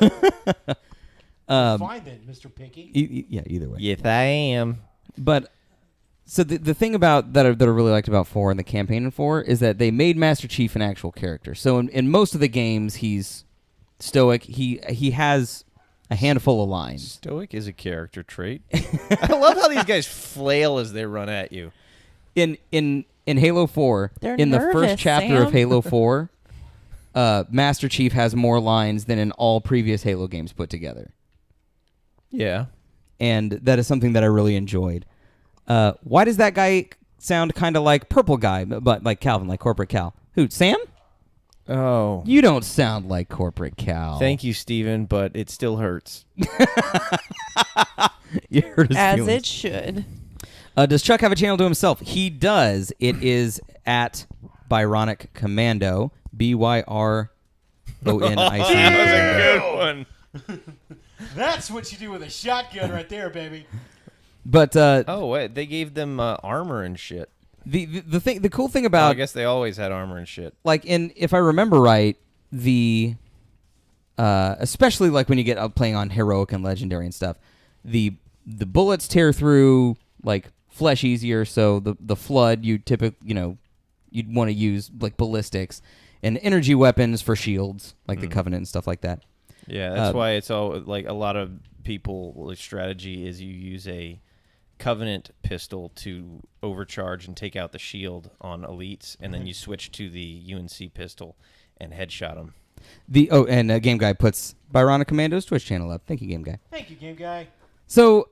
Speaker 3: Fine then, Mr. Picky.
Speaker 1: Yeah, either way.
Speaker 4: Yes, I am.
Speaker 1: But so the thing about that I really liked about 4 and the campaign in 4 is that they made Master Chief an actual character. So in most of the games, he's stoic. He has a handful of lines.
Speaker 4: Stoic is a character trait. I love how these guys flail as they run at you.
Speaker 1: In Halo 4,
Speaker 2: They're
Speaker 1: in the
Speaker 2: nervous,
Speaker 1: first chapter
Speaker 2: Sam.
Speaker 1: of Halo 4, Master Chief has more lines than in all previous Halo games put together.
Speaker 4: Yeah.
Speaker 1: And that is something that I really enjoyed. Why does that guy sound kind of like Purple Guy, but like Calvin, like Corporate Cal? Who, Sam?
Speaker 4: Oh.
Speaker 1: You don't sound like Corporate Cal.
Speaker 4: Thank you, Steven, but it still hurts.
Speaker 1: You hurt his
Speaker 2: As
Speaker 1: feelings.
Speaker 2: it should.
Speaker 1: Does Chuck have a channel to himself? He does. It is at Byronic Commando. BYRONIC.
Speaker 4: That was a good one.
Speaker 3: That's what you do with a shotgun right there, baby.
Speaker 1: But
Speaker 4: Oh, wait. They gave them armor and shit.
Speaker 1: the cool thing
Speaker 4: Well,
Speaker 1: about
Speaker 4: I guess they always had armor and shit.
Speaker 1: like if I remember right, the especially like when you get up playing on heroic and legendary and stuff, the bullets tear through like flesh easier. So the flood you'd want to use like ballistics and energy weapons for shields like the Covenant and stuff like that.
Speaker 4: Yeah, that's why it's all like a lot of people. Like, strategy is you use a Covenant pistol to overcharge and take out the shield on elites, and then you switch to the UNC pistol and headshot them.
Speaker 1: And Game Guy puts Byronic Commando's Twitch channel up. Thank you, Game Guy.
Speaker 3: Thank you, game guy.
Speaker 1: So,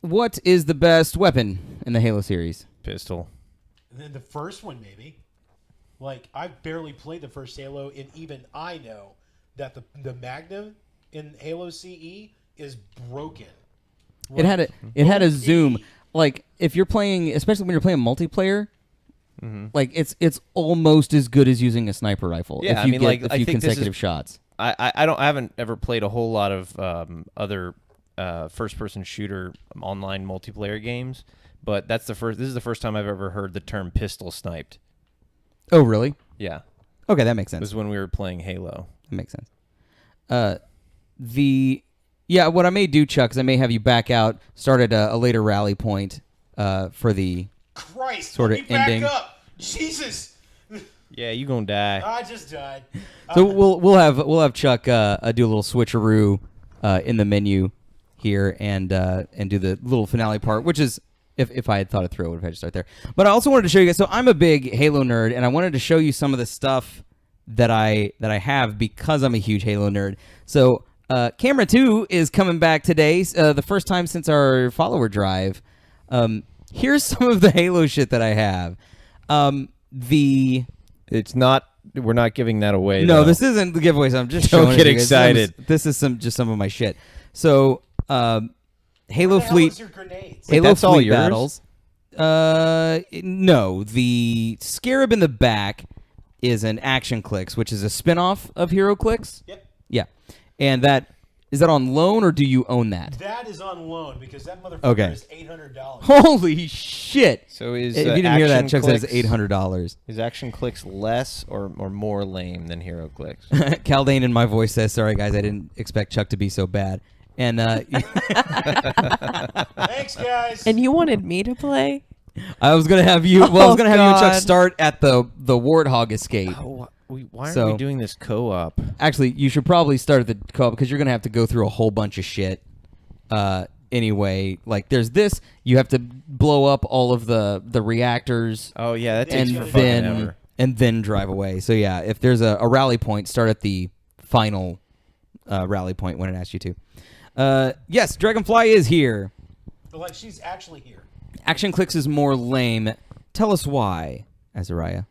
Speaker 1: what is the best weapon in the Halo series?
Speaker 4: Pistol.
Speaker 3: And then the first one, maybe. Like, I've barely played the first Halo, and even I know that the Magnum in Halo CE is broken.
Speaker 1: It had a zoom. Like if you're playing, especially when you're playing multiplayer, like it's almost as good as using a sniper rifle.
Speaker 4: Yeah,
Speaker 1: if you get
Speaker 4: like,
Speaker 1: a
Speaker 4: I
Speaker 1: few
Speaker 4: think this
Speaker 1: consecutive
Speaker 4: is-
Speaker 1: shots.
Speaker 4: I haven't ever played a whole lot of other first-person shooter online multiplayer games, but this is the first time I've ever heard the term pistol sniped.
Speaker 1: Oh, really?
Speaker 4: Yeah,
Speaker 1: Okay, that makes
Speaker 4: it
Speaker 1: sense.
Speaker 4: was when we were playing Halo.
Speaker 1: That makes sense. What I may do, Chuck, is I may have you back out, start at a later rally point for the
Speaker 3: Christ,
Speaker 1: Sort
Speaker 3: let
Speaker 1: of
Speaker 3: me back
Speaker 1: ending.
Speaker 3: up. Jesus,
Speaker 4: Yeah, you gonna die.
Speaker 3: I just died.
Speaker 1: So we'll have Chuck do a little switcheroo in the menu here and do the little finale part, which is if I had thought it through, I would have had to start there. But I also wanted to show you guys. So I'm a big Halo nerd, and I wanted to show you some of the stuff that I have because I'm a huge Halo nerd. So Camera 2 is coming back today, the first time since our follower drive. Here's some of the Halo shit that I have.
Speaker 4: It's not. We're not giving that away.
Speaker 1: No,
Speaker 4: though.
Speaker 1: this isn't the giveaway. So I'm just
Speaker 4: Don't
Speaker 1: showing
Speaker 4: get
Speaker 1: it to you guys.
Speaker 4: excited.
Speaker 1: This is just some of my shit. So Halo
Speaker 3: Where the hell
Speaker 1: Fleet.
Speaker 3: is your grenades?
Speaker 1: Halo
Speaker 4: that's all
Speaker 1: Fleet
Speaker 4: yours?
Speaker 1: battles. No, the Scarab in the back is an Action Clicks, which is a spin-off of Hero Clicks.
Speaker 3: Yep.
Speaker 1: Yeah. And is that on loan or do you own that?
Speaker 3: That is on loan because that motherfucker
Speaker 1: Okay.
Speaker 3: is $800.
Speaker 1: Holy shit.
Speaker 4: So is
Speaker 1: If you didn't hear that,
Speaker 4: Action
Speaker 1: Chuck says
Speaker 4: Clicks-
Speaker 1: $800.
Speaker 4: Is Action Clicks less or more lame than Hero Clicks?
Speaker 1: Caldane in my voice says, sorry guys, I didn't expect Chuck to be so bad. And
Speaker 3: Thanks, guys.
Speaker 2: And you wanted me to play?
Speaker 1: I was gonna have you. Well, I was gonna have you and Chuck
Speaker 2: God.
Speaker 1: start at the Warthog escape.
Speaker 4: Oh, why
Speaker 1: So-
Speaker 4: are we doing this co-op?
Speaker 1: Actually, you should probably start at the co-op because you're gonna have to go through a whole bunch of shit. Anyway, like there's this. You have to blow up all of the reactors
Speaker 4: Oh yeah, that
Speaker 3: And
Speaker 4: takes
Speaker 1: and
Speaker 4: forever.
Speaker 1: then drive away. So yeah, if there's a rally point, start at the final rally point when it asks you to. Yes, Dragonfly is here.
Speaker 3: But like, she's actually here.
Speaker 1: Action Clicks is more lame. Tell us why, Azariah.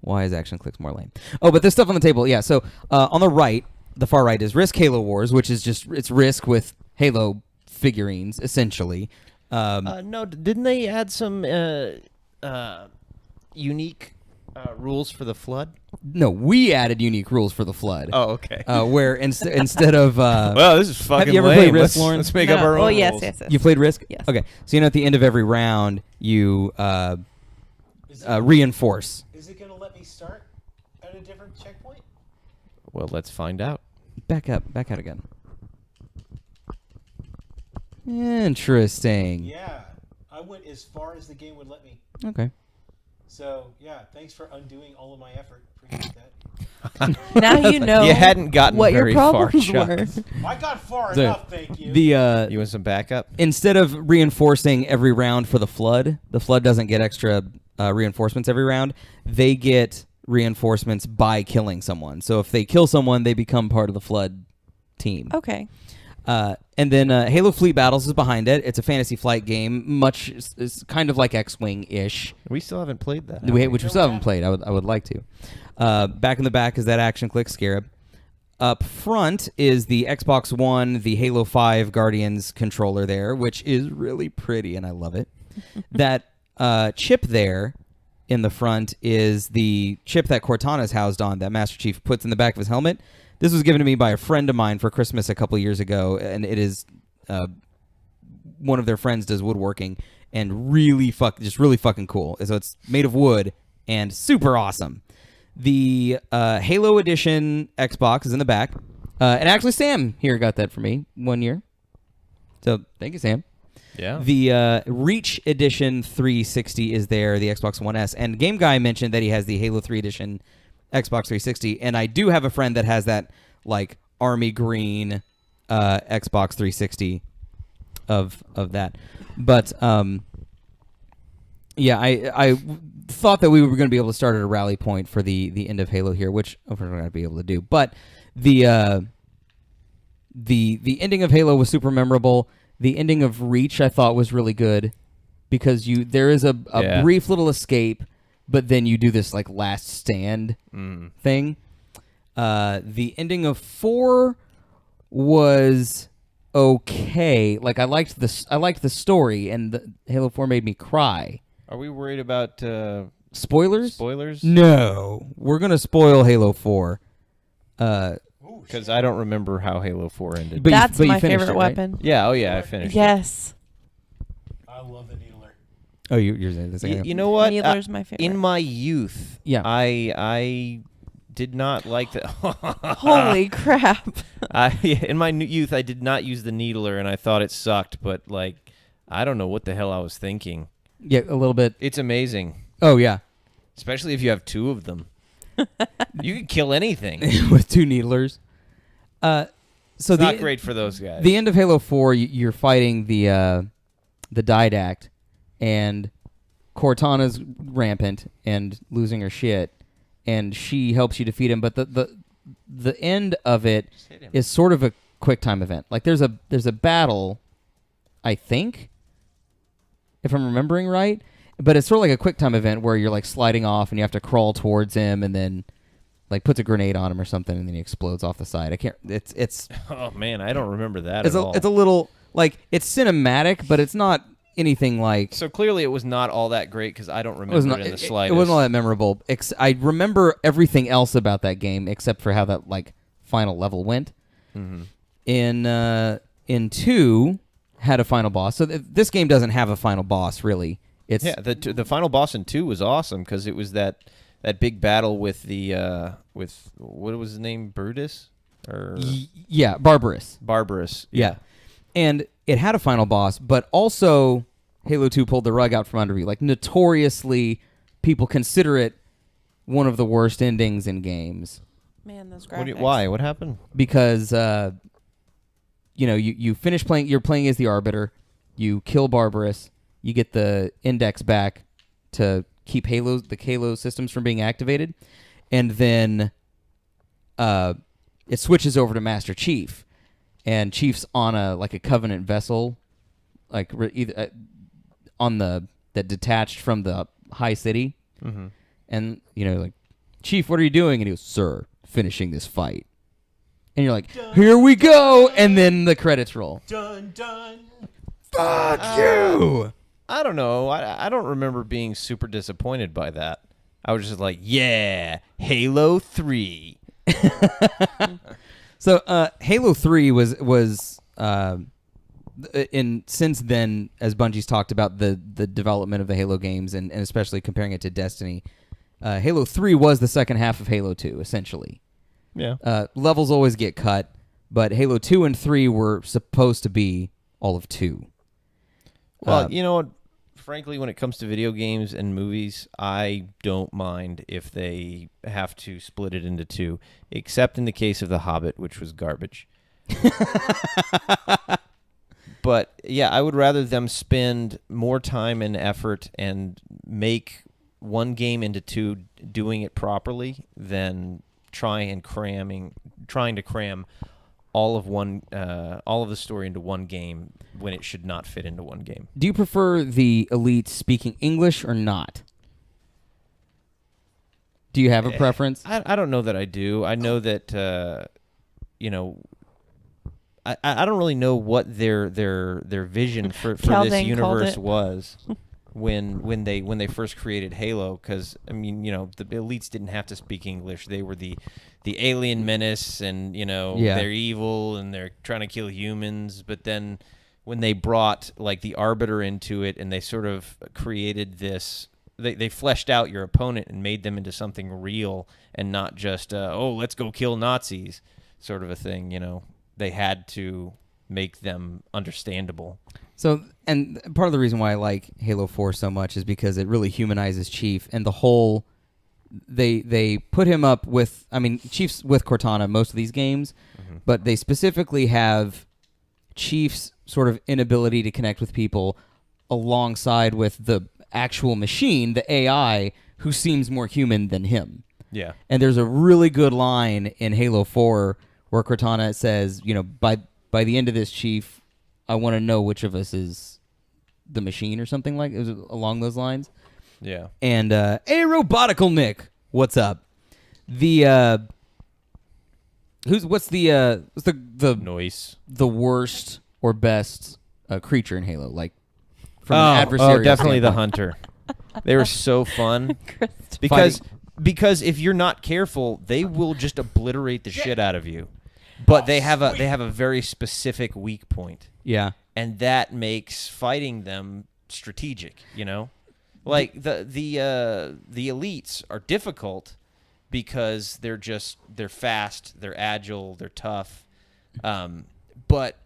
Speaker 1: Why is Action Clicks more lame? Oh, but there's stuff on the table. Yeah, so on the right, the far right is Risk Halo Wars, which is just it's Risk with Halo figurines essentially.
Speaker 4: No, didn't they add some unique rules for the Flood?
Speaker 1: No, we added unique rules for the Flood.
Speaker 4: Oh, okay.
Speaker 1: Where instead of
Speaker 4: well, this is fucking
Speaker 1: you ever
Speaker 4: lame.
Speaker 1: played Risk, Lauren?
Speaker 4: Let's make up our own
Speaker 2: yes,
Speaker 4: rules.
Speaker 2: yes, yes.
Speaker 1: you played Risk?
Speaker 2: Yes.
Speaker 1: Okay, so at the end of every round, you reinforce.
Speaker 3: Is it going to let me start at a different checkpoint?
Speaker 4: Well, let's find out.
Speaker 1: Back out again. Interesting.
Speaker 3: Yeah. I went as far as the game would let me.
Speaker 1: Okay.
Speaker 3: So, yeah, thanks for undoing all of my effort. Appreciate that.
Speaker 2: Now you know
Speaker 4: You hadn't gotten
Speaker 2: what your
Speaker 4: very far,
Speaker 2: problems
Speaker 4: Chuck.
Speaker 2: were.
Speaker 3: I got far
Speaker 1: So,
Speaker 3: enough, thank you.
Speaker 4: You want some backup?
Speaker 1: Instead of reinforcing every round for the Flood doesn't get extra reinforcements every round. They get reinforcements by killing someone. So if they kill someone, they become part of the Flood team.
Speaker 2: Okay.
Speaker 1: And then Halo Fleet Battles is behind it. It's a fantasy flight game, it's kind of like X-Wing-ish,
Speaker 4: We still haven't played that.
Speaker 1: which we still haven't played. I would like to. Back in the back is that Action Click Scarab. Up front is the Xbox One, the Halo 5 Guardians controller there, which is really pretty, and I love it. That chip there in the front is the chip that Cortana's housed on, that Master Chief puts in the back of his helmet. This was given to me by a friend of mine for Christmas a couple years ago, and it is one of their friends does woodworking, and really fucking cool. So it's made of wood and super awesome. The Halo Edition Xbox is in the back, and actually Sam here got that for me 1 year. So thank you, Sam.
Speaker 4: Yeah.
Speaker 1: The Reach Edition 360 is there, the Xbox One S, and Game Guy mentioned that he has the Halo 3 Edition Xbox 360, and I do have a friend that has that like army green Xbox 360 of that. But yeah, I thought that we were going to be able to start at a rally point for the end of Halo here, which we're not going to be able to do. But the ending of Halo was super memorable. The ending of Reach I thought was really good because there is a brief little escape, but then you do this like last stand thing. The ending of 4 was okay. Like I liked the story, and the Halo 4 made me cry.
Speaker 4: Are we worried about
Speaker 1: Spoilers?
Speaker 4: spoilers?
Speaker 1: No, we're gonna spoil Halo 4.
Speaker 4: Because I don't remember how Halo 4 ended.
Speaker 1: But
Speaker 2: That's
Speaker 1: you
Speaker 2: my
Speaker 1: finished
Speaker 2: favorite
Speaker 1: it, right?
Speaker 2: weapon.
Speaker 4: Yeah, I finished it.
Speaker 2: Yes.
Speaker 3: I love the needler.
Speaker 1: Oh, you're saying this again?
Speaker 4: You know what?
Speaker 2: Needler's my favorite.
Speaker 4: In my youth,
Speaker 1: Yeah.
Speaker 4: I did not like the...
Speaker 2: Holy crap.
Speaker 4: In my youth, I did not use the needler, and I thought it sucked, but, like, I don't know what the hell I was thinking.
Speaker 1: Yeah, a little bit.
Speaker 4: It's amazing,
Speaker 1: Oh yeah,
Speaker 4: especially if you have 2 of them. You can kill anything.
Speaker 1: with 2 needlers. So
Speaker 4: It's
Speaker 1: the
Speaker 4: not great for those guys.
Speaker 1: the end of Halo 4, you're fighting the Didact, and Cortana's rampant and losing her shit, and she helps you defeat him. But the end of it is sort of a quick time event. Like there's a battle, I think, if I'm remembering right, but it's sort of like a quick time event where you're like sliding off and you have to crawl towards him, and then like puts a grenade on him or something, and then he explodes off the side. I can't. It's
Speaker 4: Oh man, I don't remember that
Speaker 1: it's
Speaker 4: at
Speaker 1: a
Speaker 4: all.
Speaker 1: it's a little like it's cinematic, but it's not anything like.
Speaker 4: So clearly, it was not all that great because I don't
Speaker 1: It
Speaker 4: remember
Speaker 1: was
Speaker 4: it
Speaker 1: not.
Speaker 4: in the
Speaker 1: It
Speaker 4: slightest.
Speaker 1: wasn't all that memorable. I remember everything else about that game except for how that like final level went.
Speaker 4: Mhm.
Speaker 1: In 2 had a final boss. So this game doesn't have a final boss really. It's
Speaker 4: Yeah, the final boss in 2 was awesome because it was that big battle with the with what was his name, Brutus or
Speaker 1: yeah, Barbarous.
Speaker 4: Barbarous.
Speaker 1: Yeah. And it had a final boss, but also Halo 2 pulled the rug out from under you. Like notoriously, people consider it one of the worst endings in games
Speaker 2: Man, those
Speaker 4: What
Speaker 2: graphics.
Speaker 4: why? What happened?
Speaker 1: because you finish playing. You're playing as the Arbiter. You kill Barbarous. You get the index back to keep the Halo systems from being activated, and then it switches over to Master Chief, and Chief's on a Covenant vessel, like either on that detached from the high city, and like, Chief, what are you doing? And he goes, "Sir, finishing this fight." and you're like, here we go, and then the credits roll.
Speaker 3: Dun dun.
Speaker 1: Fuck you.
Speaker 4: I don't know. I don't remember being super disappointed by that. I was just like, yeah, Halo 3.
Speaker 1: So Halo 3 was since then, as Bungie's talked about the development of the Halo games and especially comparing it to Destiny, Halo 3 was the second half of Halo 2, essentially.
Speaker 4: Yeah.
Speaker 1: Levels always get cut, but Halo 2 and 3 were supposed to be all of 2.
Speaker 4: Well, you know what? Frankly, when it comes to video games and movies, I don't mind if they have to split it into 2, except in the case of The Hobbit, which was garbage. But, yeah, I would rather them spend more time and effort and make one game into 2 doing it properly than trying to cram all of the story into one game when it should not fit into one game.
Speaker 1: Do you prefer the elites speaking English or not? Do you have a preference?
Speaker 4: I don't know that I do. I know that I don't really know what their vision for this universe was when they first created Halo, because I mean, the elites didn't have to speak English. They were the alien menace, and they're evil and they're trying to kill humans. But then when they brought like the Arbiter into it, and they sort of created this, they fleshed out your opponent and made them into something real and not just let's go kill Nazis sort of a thing. They had to make them understandable.
Speaker 1: So, and part of the reason why I like Halo 4 so much is because it really humanizes Chief, and the whole, they put him up with, I mean, Chief's with Cortana most of these games, but they specifically have Chief's sort of inability to connect with people alongside with the actual machine, the AI, who seems more human than him.
Speaker 4: Yeah.
Speaker 1: And there's a really good line in Halo 4 where Cortana says, by the end of this, Chief, I want to know which of us is the machine or something like it was along those lines.
Speaker 4: Yeah.
Speaker 1: And hey, Robotical Nick, what's up? The what's the
Speaker 4: noise,
Speaker 1: the worst or best creature in Halo, like from an adversarial
Speaker 4: definitely the
Speaker 1: standpoint?
Speaker 4: hunter. They were so fun because if you're not careful, they will just obliterate the shit out of you. But they have a very specific weak point.
Speaker 1: Yeah.
Speaker 4: And that makes fighting them strategic, Like the elites are difficult because they're fast, they're agile, they're tough. But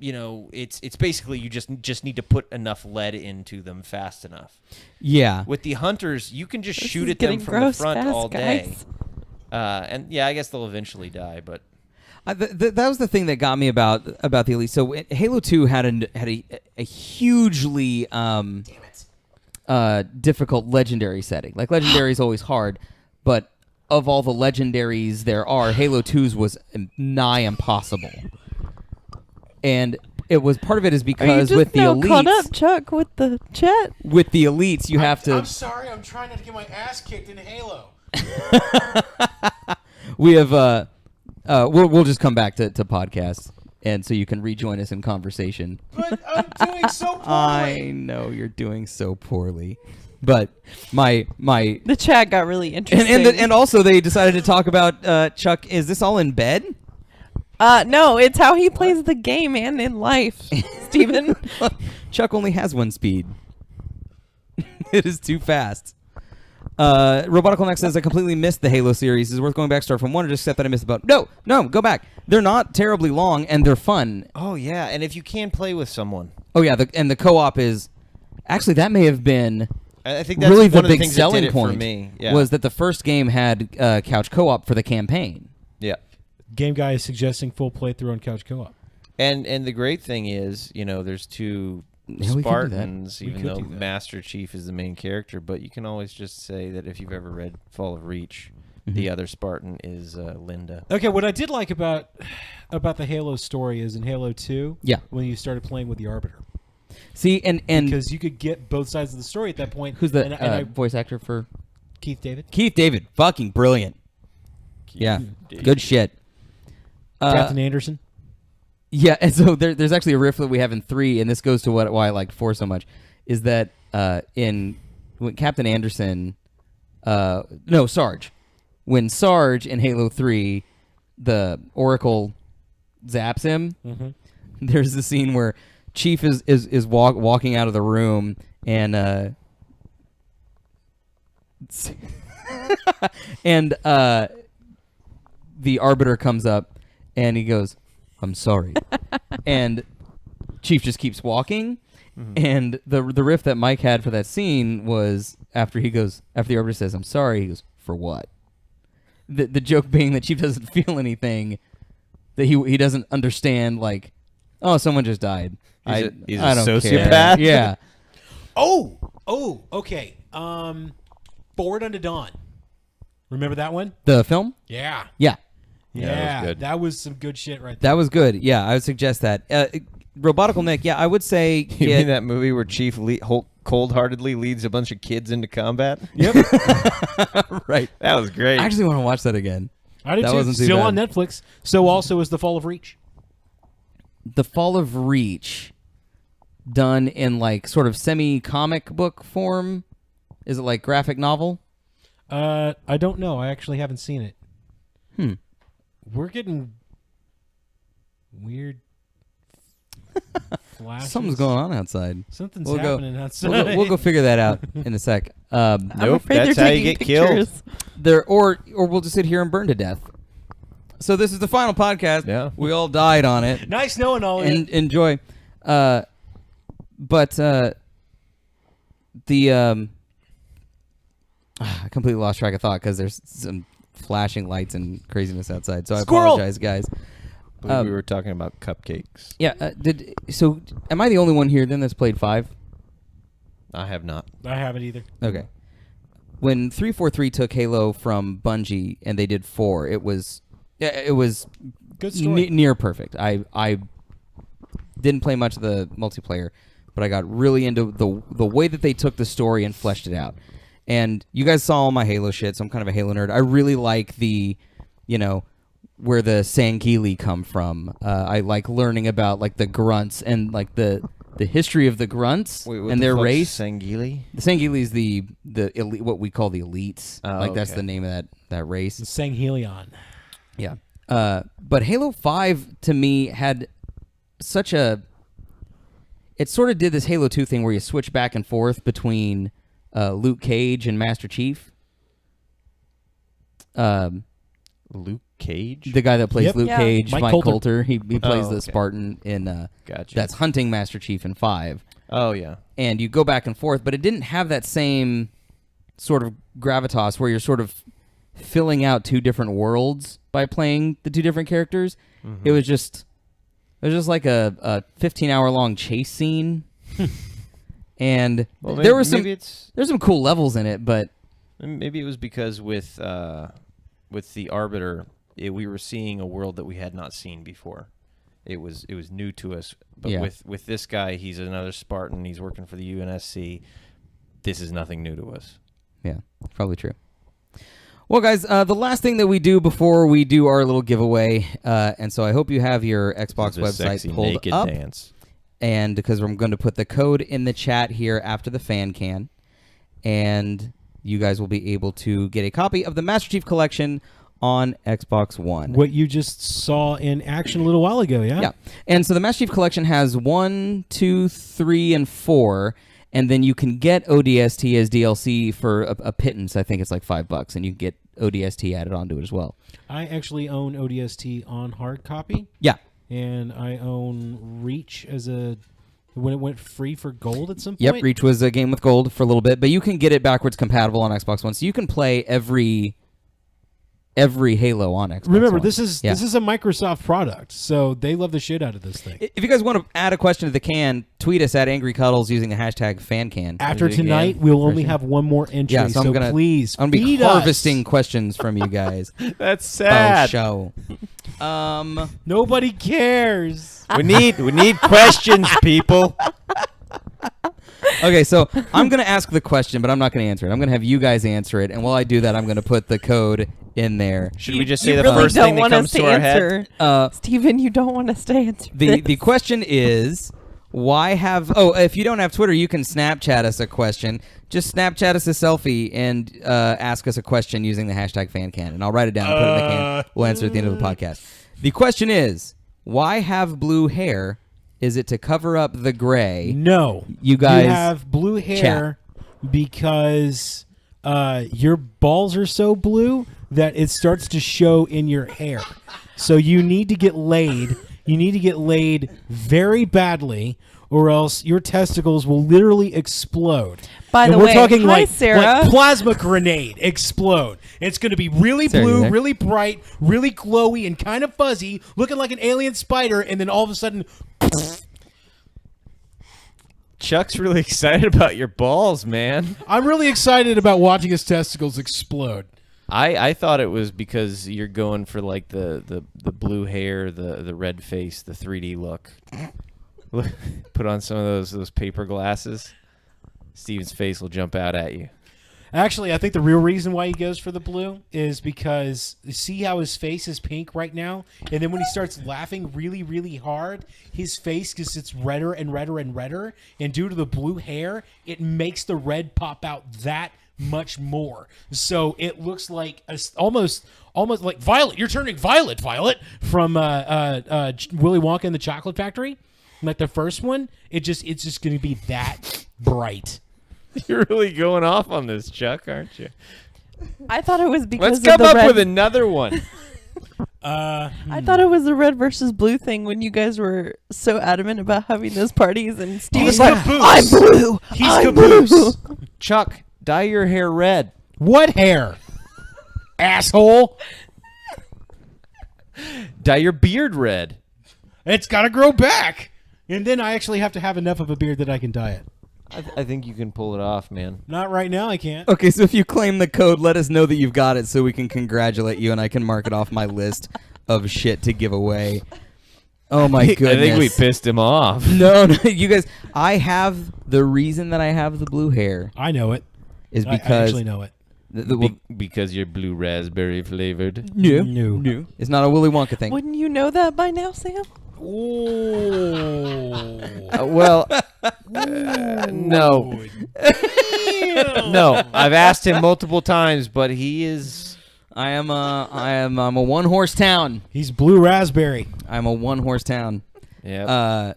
Speaker 4: it's basically you just need to put enough lead into them fast enough.
Speaker 1: Yeah.
Speaker 4: With the hunters, you can just shoot at them from the front all day. And yeah, I guess they'll eventually die, but
Speaker 1: that was the thing that got me about the Elite. So Halo 2 had a hugely difficult legendary setting. Like, legendary is always hard, but of all the legendaries there are, Halo 2's was nigh impossible. And it was part of it is because with the elites,
Speaker 2: caught up, Chuck, with the chat.
Speaker 1: With the elites, you have to.
Speaker 3: I'm sorry, I'm trying not to get my ass kicked in Halo.
Speaker 1: We have. We'll just come back to podcasts, and so you can rejoin us in conversation.
Speaker 3: But I'm doing so poorly.
Speaker 1: I know you're doing so poorly, but my
Speaker 2: the chat got really interesting.
Speaker 1: And also they decided to talk about Chuck. Is this all in bed?
Speaker 2: No, it's how he plays the game and in life, Steven.
Speaker 1: Chuck only has one speed. It is too fast. Robotical Next says, I completely missed the Halo series. Is it worth going back, start from one, or just accept that I missed about? No, go back. They're not terribly long, and they're fun.
Speaker 4: oh yeah, and if you can play with someone,
Speaker 1: Oh yeah, and the co-op is actually that may have been
Speaker 4: I think that's
Speaker 1: really
Speaker 4: one
Speaker 1: the
Speaker 4: of the
Speaker 1: big
Speaker 4: things that
Speaker 1: selling
Speaker 4: did it
Speaker 1: point.
Speaker 4: for me. Yeah.
Speaker 1: Was that the first game had couch co-op for the campaign?
Speaker 4: Yeah.
Speaker 3: Game Guy is suggesting full playthrough on couch co-op.
Speaker 4: And the great thing is, there's two
Speaker 1: Yeah, we could do that.
Speaker 4: Spartans,
Speaker 3: We
Speaker 4: even
Speaker 3: could
Speaker 4: though
Speaker 3: do that.
Speaker 4: Master Chief is the main character, but you can always just say that if you've ever read Fall of Reach,
Speaker 1: Mm-hmm.
Speaker 4: the other Spartan is Linda.
Speaker 3: Okay, what I did like about the Halo story is in Halo 2,
Speaker 1: Yeah.
Speaker 3: when you started playing with the Arbiter.
Speaker 1: See, and
Speaker 3: Because you could get both sides of the story at that point.
Speaker 1: who's the
Speaker 3: and I-
Speaker 1: voice actor for
Speaker 3: Keith David.
Speaker 1: Keith David? Fucking brilliant. Yeah,
Speaker 4: David.
Speaker 1: good shit.
Speaker 3: Captain Anderson.
Speaker 1: Yeah, and so there's actually a riff that we have in 3, and this goes to why I liked 4 so much, is that when Captain Anderson, Sarge, when Sarge in Halo 3, the Oracle zaps him, there's the scene where Chief is walking out of the room, and and the Arbiter comes up, and he goes, "I'm sorry," and Chief just keeps walking. And the riff that Mike had for that scene was after the Arbiter says, "I'm sorry," he goes, "For what?" The joke being that Chief doesn't feel anything, that he doesn't understand, like, oh, someone just died.
Speaker 4: He's
Speaker 1: I
Speaker 4: a
Speaker 1: don't
Speaker 4: sociopath?
Speaker 1: care. Yeah.
Speaker 3: Oh, okay. Forward Unto Dawn. Remember that one?
Speaker 1: The film?
Speaker 3: Yeah.
Speaker 1: Yeah.
Speaker 4: Yeah, that was good.
Speaker 3: That was some good shit right there.
Speaker 1: That was good. Yeah, I would suggest that. Robotical Nick, yeah, I would say...
Speaker 4: You mean that movie where Chief cold-heartedly leads a bunch of kids into combat?
Speaker 1: Yep. Right.
Speaker 4: That was great.
Speaker 1: I actually want to watch that again.
Speaker 3: I did
Speaker 1: that
Speaker 3: too.
Speaker 1: wasn't too
Speaker 3: Still
Speaker 1: bad.
Speaker 3: on Netflix. So also is The Fall of Reach.
Speaker 1: The Fall of Reach, done in like sort of semi-comic book form. Is it like graphic novel?
Speaker 3: I don't know. I actually haven't seen it. We're getting weird flashes.
Speaker 1: Something's going on outside.
Speaker 3: Something's
Speaker 1: We'll go-
Speaker 3: happening outside.
Speaker 1: We'll go figure that out in a sec.
Speaker 2: I'm
Speaker 4: Nope,
Speaker 2: afraid
Speaker 4: that's
Speaker 2: they're
Speaker 4: how you
Speaker 2: taking
Speaker 4: get killed.
Speaker 2: pictures.
Speaker 1: Or we'll just sit here and burn to death. So this is the final podcast.
Speaker 4: Yeah.
Speaker 1: We all died on it.
Speaker 3: Nice knowing all of you.
Speaker 1: Enjoy. I completely lost track of thought because there's some flashing lights and craziness outside. So
Speaker 3: Squirrel!
Speaker 1: I apologize, guys.
Speaker 4: I believe we were talking about cupcakes.
Speaker 1: Yeah. Am I the only one here then that's played 5?
Speaker 4: I have not.
Speaker 3: I haven't either.
Speaker 1: Okay. When 343 took Halo from Bungie and they did 4, it was
Speaker 3: Good story.
Speaker 1: near perfect. I didn't play much of the multiplayer, but I got really into the way that they took the story and fleshed it out. And you guys saw all my Halo shit, so I'm kind of a Halo nerd. I really like where the Sangheili come from. I like learning about like the grunts and like the history of the grunts and their race.
Speaker 4: Sangheili?
Speaker 1: The Sangheili is the elite, what we call the elites. That's
Speaker 4: okay.
Speaker 1: the name of that race.
Speaker 3: Sanghelion.
Speaker 1: Yeah. But Halo 5 to me had such a... It sort of did this Halo 2 thing where you switch back and forth between Luke Cage and Master Chief.
Speaker 4: Luke Cage?
Speaker 1: The guy that plays
Speaker 3: Yep.
Speaker 1: Luke
Speaker 2: Yeah.
Speaker 1: Cage,
Speaker 3: Mike
Speaker 1: Mike
Speaker 3: Coulter.
Speaker 1: Coulter. He plays the
Speaker 4: okay.
Speaker 1: Spartan in...
Speaker 4: Gotcha.
Speaker 1: That's hunting Master Chief in 5.
Speaker 4: Oh, yeah.
Speaker 1: And you go back and forth, but it didn't have that same sort of gravitas where you're sort of filling out 2 different worlds by playing the 2 different characters.
Speaker 4: Mm-hmm.
Speaker 1: It was just like a 15-hour long chase scene. And there were there's some cool levels in it, but
Speaker 4: maybe it was because with the Arbiter, we were seeing a world that we had not seen before. It was new to us. But
Speaker 1: Yeah.
Speaker 4: with this guy, he's another Spartan. He's working for the UNSC. This is nothing new to us.
Speaker 1: yeah, probably true. Well, guys, the last thing that we do before we do our little giveaway, and so I hope you have your Xbox
Speaker 4: The
Speaker 1: website
Speaker 4: sexy
Speaker 1: pulled
Speaker 4: naked
Speaker 1: up.
Speaker 4: dance.
Speaker 1: And because I'm going to put the code in the chat here after the fan can, and you guys will be able to get a copy of the Master Chief Collection on Xbox One.
Speaker 3: What you just saw in action a little while ago, yeah?
Speaker 1: Yeah. And so the Master Chief Collection has 1, 2, 3, and 4, and then you can get ODST as DLC for a pittance. I think it's like $5, and you can get ODST added onto it as well.
Speaker 3: I actually own ODST on hard copy,
Speaker 1: Yeah.
Speaker 3: and I own Reach when it went free for gold at some point.
Speaker 1: Yep, Reach was a game with gold for a little bit, but you can get it backwards compatible on Xbox One, so you can play every Halo on Xbox
Speaker 3: Remember,
Speaker 1: One.
Speaker 3: this is a Microsoft product, so they love the shit out of this thing.
Speaker 1: If you guys want to add a question to the can, tweet us at Angry Cuddles using the hashtag FanCan.
Speaker 3: After
Speaker 4: do it again.
Speaker 3: tonight, we'll only have one more entry,
Speaker 1: Yeah, so
Speaker 3: please
Speaker 1: I'm gonna be
Speaker 3: feed us.
Speaker 1: harvesting questions from you guys.
Speaker 4: That's
Speaker 1: Oh,
Speaker 4: sad.
Speaker 1: show.
Speaker 3: Nobody cares.
Speaker 4: We need questions, people.
Speaker 1: Okay, so I'm going to ask the question, but I'm not going to answer it. I'm going to have you guys answer it, and while I do that, I'm going to put the code in there.
Speaker 4: Should we just say
Speaker 2: You
Speaker 4: the
Speaker 2: really
Speaker 4: first
Speaker 2: don't
Speaker 4: thing that
Speaker 2: want
Speaker 4: comes
Speaker 2: us
Speaker 4: to our head?
Speaker 2: answer. Steven, you don't want us to answer
Speaker 1: The question is, why have... Oh, if you don't have Twitter, you can Snapchat us a question. Just Snapchat us a selfie and ask us a question using the hashtag FanCan. And I'll write it down and put it in the can. We'll answer at the end of the podcast. The question is, why have blue hair? Is it to cover up the gray?
Speaker 3: No.
Speaker 1: You guys
Speaker 3: have blue hair because your balls are so blue that it starts to show in your hair. So you need to get laid. You need to get laid very badly, or else your testicles will literally explode.
Speaker 2: By the
Speaker 3: and we're
Speaker 2: way,
Speaker 3: talking
Speaker 2: hi,
Speaker 3: like
Speaker 2: Sarah.
Speaker 3: plasma grenade explode. It's going to be really
Speaker 1: Sarah, you
Speaker 3: blue,
Speaker 1: there?
Speaker 3: really bright, really glowy, and kind of fuzzy, looking like an alien spider, and then all of a sudden...
Speaker 4: Chuck's really excited about your balls, man.
Speaker 3: I'm really excited about watching his testicles explode.
Speaker 4: I thought it was because you're going for like the blue hair, the red face, the 3D look. Put on some of those paper glasses. Steven's face will jump out at you.
Speaker 3: Actually, I think the real reason why he goes for the blue is because you see how his face is pink right now? And then when he starts laughing really, really hard, his face gets redder and redder and redder. And due to the blue hair, it makes the red pop out that much more. So it looks like almost like Violet. You're turning Violet from Willy Wonka and the Chocolate Factory. Like the first one, it's just going to be that bright.
Speaker 4: You're really going off on this, Chuck, aren't you?
Speaker 2: I thought it was because
Speaker 4: Let's
Speaker 2: of
Speaker 4: come
Speaker 2: the
Speaker 4: up
Speaker 2: red.
Speaker 4: with another one.
Speaker 2: I thought it was the red versus blue thing when you guys were so adamant about having those parties, and Steve was
Speaker 3: He's
Speaker 2: like,
Speaker 3: caboose.
Speaker 2: "I'm blue.
Speaker 3: He's
Speaker 2: I'm
Speaker 3: caboose.
Speaker 2: blue."
Speaker 4: Chuck, dye your hair red.
Speaker 3: What hair? Asshole.
Speaker 4: Dye your beard red.
Speaker 3: It's got to grow back. And then I actually have to have enough of a beard that I can dye it.
Speaker 4: I think you can pull it off, man.
Speaker 3: Not right now, I can't.
Speaker 1: Okay, so if you claim the code, let us know that you've got it so we can congratulate you and I can mark it off my list of shit to give away. Oh my goodness.
Speaker 4: I think we pissed him off.
Speaker 1: No, you guys, the reason that I have the blue hair
Speaker 3: I know it.
Speaker 1: is
Speaker 3: I
Speaker 1: because...
Speaker 3: actually know it.
Speaker 4: Because you're blue raspberry flavored.
Speaker 1: No. It's not a Willy Wonka thing.
Speaker 2: Wouldn't you know that by now, Sam?
Speaker 3: Oh.
Speaker 4: Well, no. No, I've asked him multiple times, but he is...
Speaker 1: I'm a one-horse town.
Speaker 3: He's blue raspberry.
Speaker 1: I'm a one-horse town.
Speaker 4: Yeah.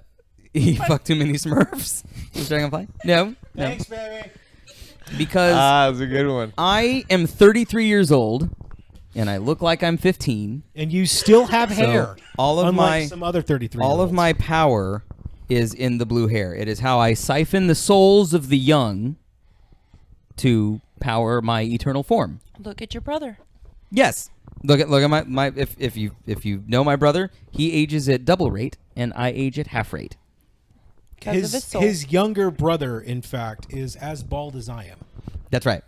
Speaker 1: He fucked too many Smurfs. Was Dragonfly? No.
Speaker 3: Thanks, baby.
Speaker 1: Because
Speaker 4: that was a good one.
Speaker 1: I am 33 years old, and I look like I'm 15.
Speaker 3: And you still have
Speaker 1: So
Speaker 3: hair.
Speaker 1: all of
Speaker 3: unlike some other 33.
Speaker 1: all of my power is in the blue hair. It is how I siphon the souls of the young to power my eternal form.
Speaker 2: Look at your brother.
Speaker 1: Yes. Look at my if you know my brother, he ages at double rate and I age at half rate.
Speaker 2: Because of his soul.
Speaker 3: His younger brother, in fact, is as bald as I am.
Speaker 1: That's right.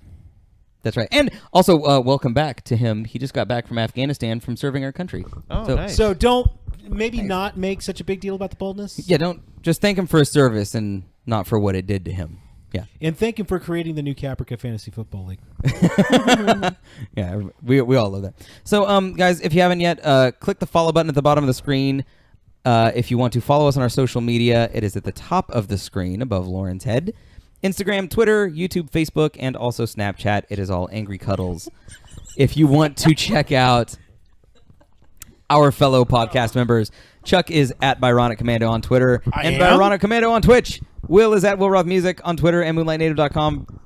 Speaker 1: That's right. And also, welcome back to him. He just got back from Afghanistan from serving our country.
Speaker 4: Oh,
Speaker 1: so,
Speaker 4: nice.
Speaker 3: So don't not make such a big deal about the baldness.
Speaker 1: Yeah, don't just thank him for his service and not for what it did to him. Yeah.
Speaker 3: And thank him for creating the new Caprica Fantasy Football League.
Speaker 1: Yeah, we all love that. So, guys, if you haven't yet, click the follow button at the bottom of the screen. If you want to follow us on our social media, it is at the top of the screen above Lauren's head. Instagram, Twitter, YouTube, Facebook, and also Snapchat. It is all Angry Cuddles. If you want to check out our fellow podcast members, Chuck is at Byronic Commando on Twitter and Byronic Commando on Twitch. Will is at Will Roth Music on Twitter and MoonlightNative.com.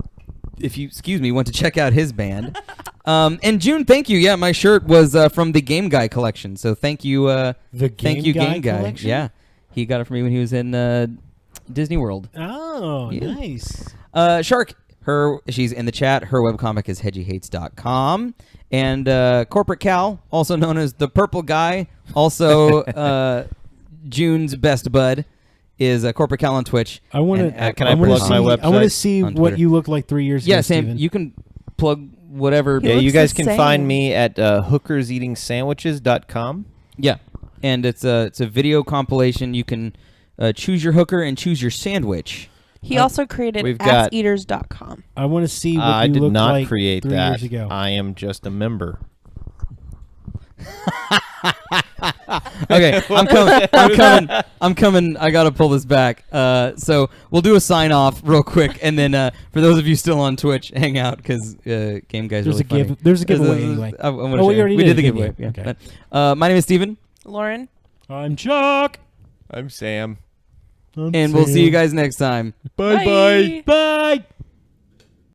Speaker 1: If you, want to check out his band. And June, thank you. Yeah, my shirt was from the Game Guy collection. So thank you. Thank you, Game Guy.
Speaker 3: collection?
Speaker 1: Yeah, he got it for me when he was in Disney World.
Speaker 3: Oh,
Speaker 1: Yeah.
Speaker 3: nice.
Speaker 1: Shark, she's in the chat. Her webcomic is hedgiehates.com. And Corporate Cal, also known as the Purple Guy, also June's best bud, is Corporate Cal on Twitch.
Speaker 3: I want
Speaker 1: And
Speaker 3: to.
Speaker 1: at
Speaker 4: can I
Speaker 1: Corporate
Speaker 4: plug
Speaker 1: Cal-
Speaker 4: my
Speaker 3: I want to
Speaker 4: website
Speaker 3: see
Speaker 1: on
Speaker 3: what
Speaker 1: Twitter.
Speaker 3: you looked like 3 years ago.
Speaker 1: Yeah, Sam,
Speaker 3: Steven.
Speaker 1: you can plug whatever.
Speaker 2: He
Speaker 4: Yeah, you
Speaker 2: looks
Speaker 4: guys
Speaker 2: the
Speaker 4: can find
Speaker 2: same.
Speaker 4: me at hookerseatingsandwiches.com.
Speaker 1: Yeah, and it's a video compilation. You can choose your hooker and choose your sandwich.
Speaker 2: He also created
Speaker 4: we've got-
Speaker 2: asseaters.com.
Speaker 3: I want to see what
Speaker 4: I
Speaker 3: you
Speaker 4: did
Speaker 3: looked
Speaker 4: not
Speaker 3: like
Speaker 4: create
Speaker 3: 3
Speaker 4: that.
Speaker 3: years ago.
Speaker 4: I am just a member.
Speaker 1: Okay, I'm coming. I gotta pull this back. So we'll do a sign off real quick, and then for those of you still on Twitch, hang out because Game Guy's really funny.
Speaker 3: There's a giveaway anyway.
Speaker 1: We did the giveaway. Yeah.
Speaker 3: Okay.
Speaker 1: My name is Steven.
Speaker 2: Lauren.
Speaker 3: I'm Chuck.
Speaker 4: I'm Sam.
Speaker 1: And we'll see you guys next time.
Speaker 2: Bye.
Speaker 3: Bye.